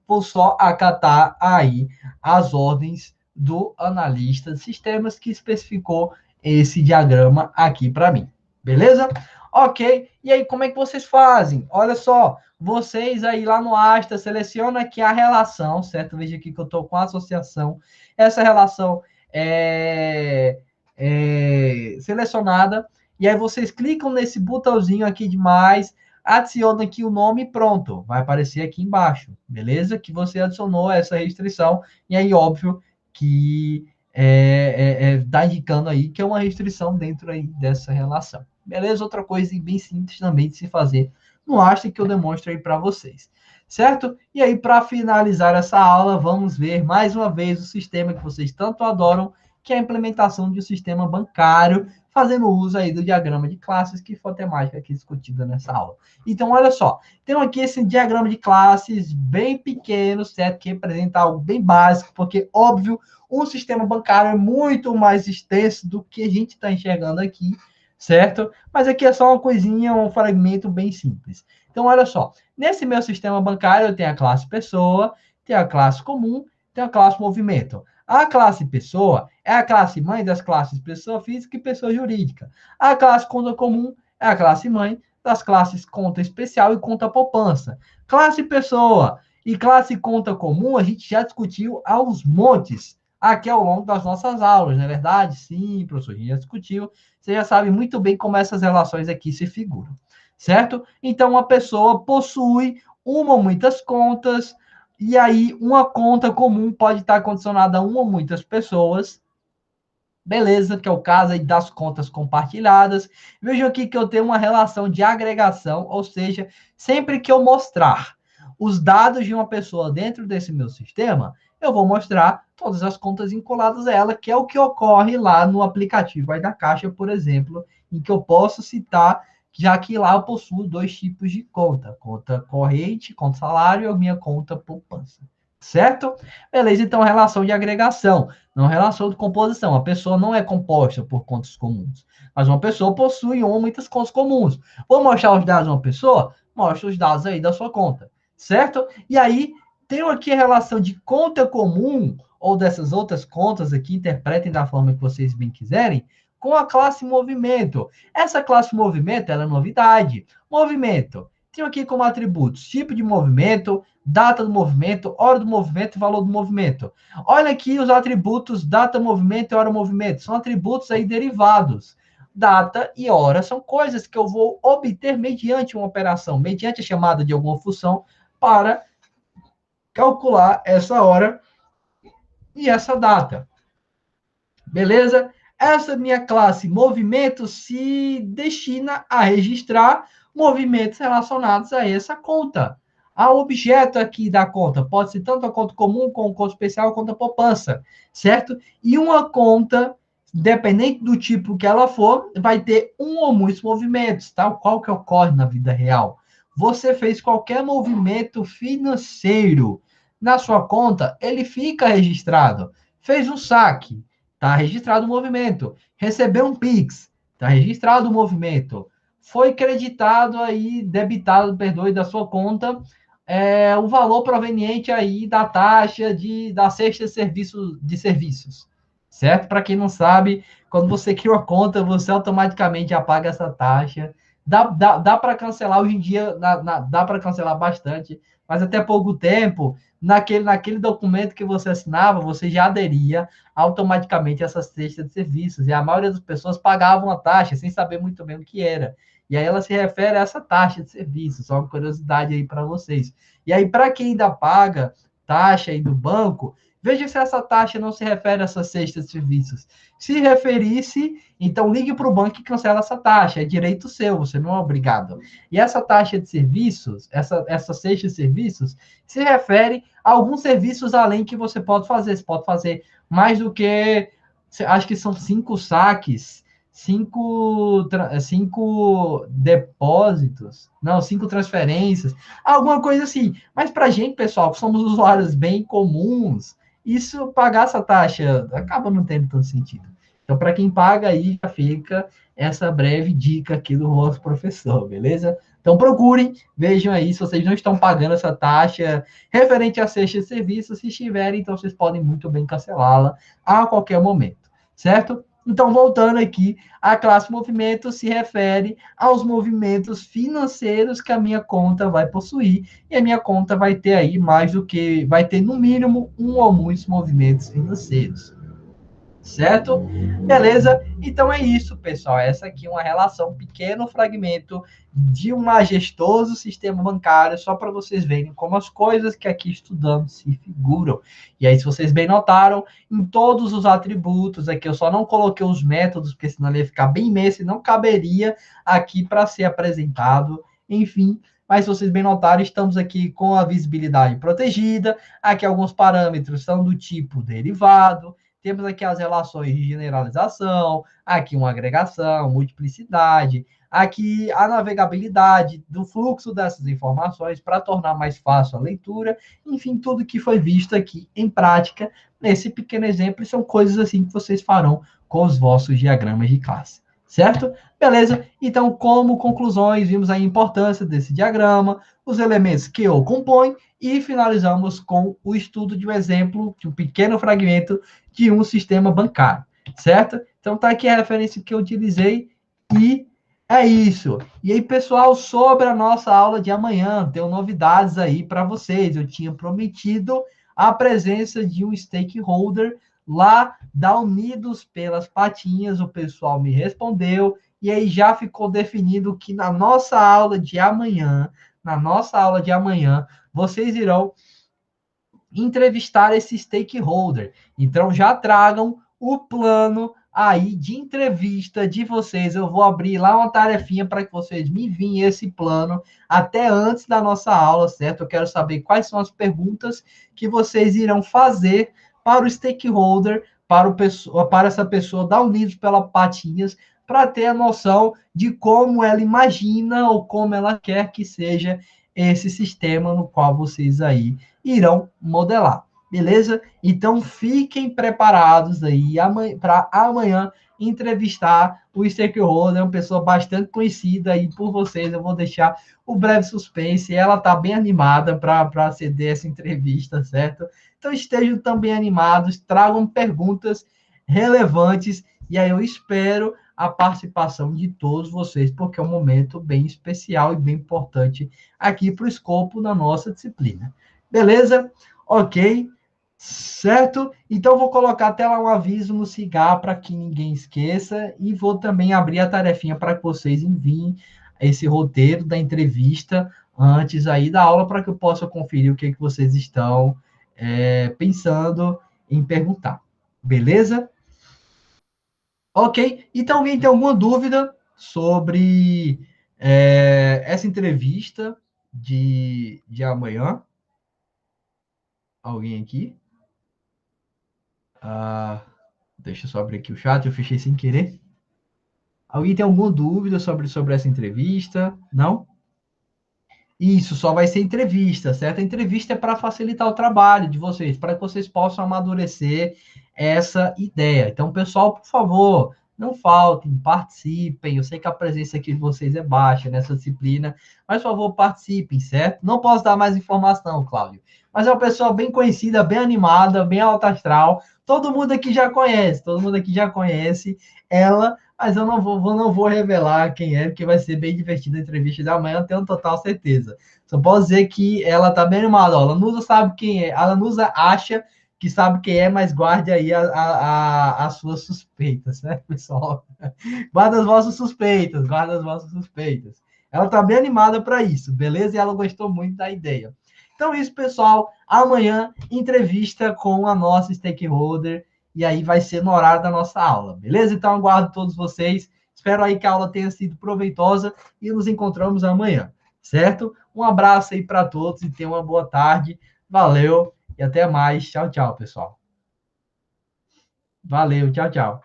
vou só acatar aí as ordens do analista de sistemas que especificou esse diagrama aqui para mim. Beleza? Ok. E aí, como é que vocês fazem? Olha só, vocês aí lá no Asta, seleciona aqui a relação, certo? Veja aqui que eu estou com a associação. Essa relação é selecionada. E aí vocês clicam nesse botãozinho aqui de mais, adiciona aqui o nome e pronto. Vai aparecer aqui embaixo, beleza? Que você adicionou essa restrição. E aí, óbvio, que está indicando aí que é uma restrição dentro aí dessa relação. Beleza? Outra coisa bem simples também de se fazer no Asta que eu demonstro aí para vocês. Certo? E aí, para finalizar essa aula, vamos ver mais uma vez o sistema que vocês tanto adoram, que é a implementação de um sistema bancário, fazendo uso aí do diagrama de classes, que foi a temática aqui discutida nessa aula. Então, olha só, temos aqui esse diagrama de classes bem pequeno, certo? Que representa algo bem básico, porque, óbvio, um sistema bancário é muito mais extenso do que a gente está enxergando aqui, certo? Mas aqui é só uma coisinha, um fragmento bem simples. Então, olha só, nesse meu sistema bancário, eu tenho a classe pessoa, tenho a classe comum, tenho a classe movimento. A classe pessoa é a classe mãe das classes pessoa física e pessoa jurídica. A classe conta comum é a classe mãe das classes conta especial e conta poupança. Classe pessoa e classe conta comum a gente já discutiu aos montes aqui ao longo das nossas aulas, não é verdade? Sim, professor, a gente já discutiu. Você já sabe muito bem como essas relações aqui se figuram, certo? Então, uma pessoa possui uma ou muitas contas, e aí uma conta comum pode estar condicionada a uma ou muitas pessoas, beleza, que é o caso aí das contas compartilhadas. Vejam aqui que eu tenho uma relação de agregação, ou seja, sempre que eu mostrar os dados de uma pessoa dentro desse meu sistema, eu vou mostrar todas as contas vinculadas a ela, que é o que ocorre lá no aplicativo aí da Caixa, por exemplo, em que eu posso citar, já que lá eu possuo dois tipos de conta: conta corrente, conta salário, e a minha conta poupança. Certo? Beleza, então relação de agregação, não relação de composição. A pessoa não é composta por contas comuns, mas uma pessoa possui uma ou muitas contas comuns. Vou mostrar os dados de uma pessoa? Mostra os dados aí da sua conta, certo? E aí, tenho aqui a relação de conta comum, ou dessas outras contas aqui, interpretem da forma que vocês bem quiserem, com a classe movimento. Essa classe movimento, ela é novidade. Movimento. Tenho aqui como atributos tipo de movimento, data do movimento, hora do movimento e valor do movimento. Olha aqui os atributos data, movimento e hora do movimento. São atributos aí derivados. Data e hora são coisas que eu vou obter mediante uma operação, mediante a chamada de alguma função, para calcular essa hora e essa data. Beleza? Essa minha classe movimento se destina a registrar movimentos relacionados a essa conta. A objeto aqui da conta pode ser tanto a conta comum, como conta especial, quanto a poupança, certo? E uma conta, dependente do tipo que ela for, vai ter um ou muitos movimentos, tal qual que ocorre na vida real. Você fez qualquer movimento financeiro na sua conta, ele fica registrado. Fez um saque, está registrado o movimento. Recebeu um Pix, Está registrado o movimento. Foi creditado aí, debitado, perdoe, da sua conta, o valor proveniente aí da taxa da cesta de serviços, certo? Para quem não sabe, quando você cria uma conta, você automaticamente apaga essa taxa. Dá para cancelar hoje em dia, dá para cancelar bastante, mas até pouco tempo, naquele documento que você assinava, você já aderia automaticamente a essa cesta de serviços. E a maioria das pessoas pagavam a taxa sem saber muito bem o que era. E aí ela se refere a essa taxa de serviços, só uma curiosidade aí para vocês. E aí, para quem ainda paga taxa aí do banco, veja se essa taxa não se refere a essa cesta de serviços. Se referisse, então ligue para o banco e cancela essa taxa. É direito seu, você não é obrigado. E essa taxa de serviços, essa cesta de serviços, se refere a alguns serviços além que você pode fazer. Você pode fazer mais do que, acho que são 5 saques, cinco depósitos, não, 5 transferências, alguma coisa assim. Mas para a gente, pessoal, que somos usuários bem comuns, isso, pagar essa taxa, acaba não tendo tanto sentido. Então, para quem paga aí, já fica essa breve dica aqui do nosso professor, beleza? Então, procurem, vejam aí se vocês não estão pagando essa taxa referente à cesta de serviço. Se estiverem, então vocês podem muito bem cancelá-la a qualquer momento, certo? Então, voltando aqui, a classe movimento se refere aos movimentos financeiros que a minha conta vai possuir, e a minha conta vai ter aí vai ter no mínimo um ou muitos movimentos financeiros. Certo? Beleza? Então é isso, pessoal. Essa aqui é uma relação, um pequeno fragmento de um majestoso sistema bancário, só para vocês verem como as coisas que aqui estudamos se figuram. E aí, se vocês bem notaram, em todos os atributos, aqui eu só não coloquei os métodos, porque senão ele ia ficar bem imenso e não caberia aqui para ser apresentado. Enfim, mas se vocês bem notaram, estamos aqui com a visibilidade protegida. Aqui alguns parâmetros são do tipo derivado. Temos aqui as relações de generalização, aqui uma agregação, multiplicidade, aqui a navegabilidade do fluxo dessas informações para tornar mais fácil a leitura, enfim, tudo que foi visto aqui em prática nesse pequeno exemplo são coisas assim que vocês farão com os vossos diagramas de classe, certo? Beleza? Então, como conclusões, vimos a importância desse diagrama, os elementos que o compõem e finalizamos com o estudo de um exemplo, de um pequeno fragmento de um sistema bancário, certo? Então, tá aqui a referência que eu utilizei e é isso. E aí, pessoal, sobre a nossa aula de amanhã, tenho novidades aí para vocês. Eu tinha prometido a presença de um stakeholder lá da Unidos pelas Patinhas, o pessoal me respondeu, e aí já ficou definido que na nossa aula de amanhã, vocês irão entrevistar esse stakeholder. Então, já tragam o plano aí de entrevista de vocês. Eu vou abrir lá uma tarefinha para que vocês me enviem esse plano até antes da nossa aula, certo? Eu quero saber quais são as perguntas que vocês irão fazer para o stakeholder, para essa pessoa da Unidos pela Patinhas, para ter a noção de como ela imagina ou como ela quer que seja esse sistema no qual vocês aí irão modelar, beleza? Então fiquem preparados aí para amanhã entrevistar o stakeholder, uma pessoa bastante conhecida aí por vocês. Eu vou deixar o breve suspense. Ela está bem animada para ceder essa entrevista, certo? Então estejam também animados, tragam perguntas relevantes e aí eu espero a participação de todos vocês, porque é um momento bem especial e bem importante aqui para o escopo da nossa disciplina. Beleza? Ok? Certo? Então, vou colocar até lá um aviso no Cigar para que ninguém esqueça e vou também abrir a tarefinha para que vocês enviem esse roteiro da entrevista antes aí da aula para que eu possa conferir o que vocês estão pensando em perguntar. Beleza? Ok? Então, alguém tem alguma dúvida sobre essa entrevista de amanhã? Alguém aqui? Deixa eu só abrir aqui o chat, eu fechei sem querer. Alguém tem alguma dúvida sobre essa entrevista? Não? Isso, só vai ser entrevista, certo? A entrevista é para facilitar o trabalho de vocês, para que vocês possam amadurecer essa ideia. Então, pessoal, por favor, Não faltem, participem. Eu sei que a presença aqui de vocês é baixa nessa disciplina, mas, por favor, participem, certo? Não posso dar mais informação, Cláudio. Mas é uma pessoa bem conhecida, bem animada, bem alta astral. Todo mundo aqui já conhece, todo mundo aqui já conhece ela, mas eu não vou revelar quem é, porque vai ser bem divertida a entrevista da manhã, eu tenho total certeza. Só posso dizer que ela tá bem animada. Ó, a Lanusa sabe quem é, a Lanusa acha que sabe quem é, mas guarde aí as suas suspeitas, né, pessoal? Guarda as vossas suspeitas, guarda as vossas suspeitas. Ela tá bem animada para isso, beleza? E ela gostou muito da ideia. Então, é isso, pessoal. Amanhã, entrevista com a nossa stakeholder. E aí vai ser no horário da nossa aula, beleza? Então, aguardo todos vocês. Espero aí que a aula tenha sido proveitosa e nos encontramos amanhã, certo? Um abraço aí para todos e tenham uma boa tarde. Valeu e até mais. Tchau, tchau, pessoal. Valeu, tchau, tchau.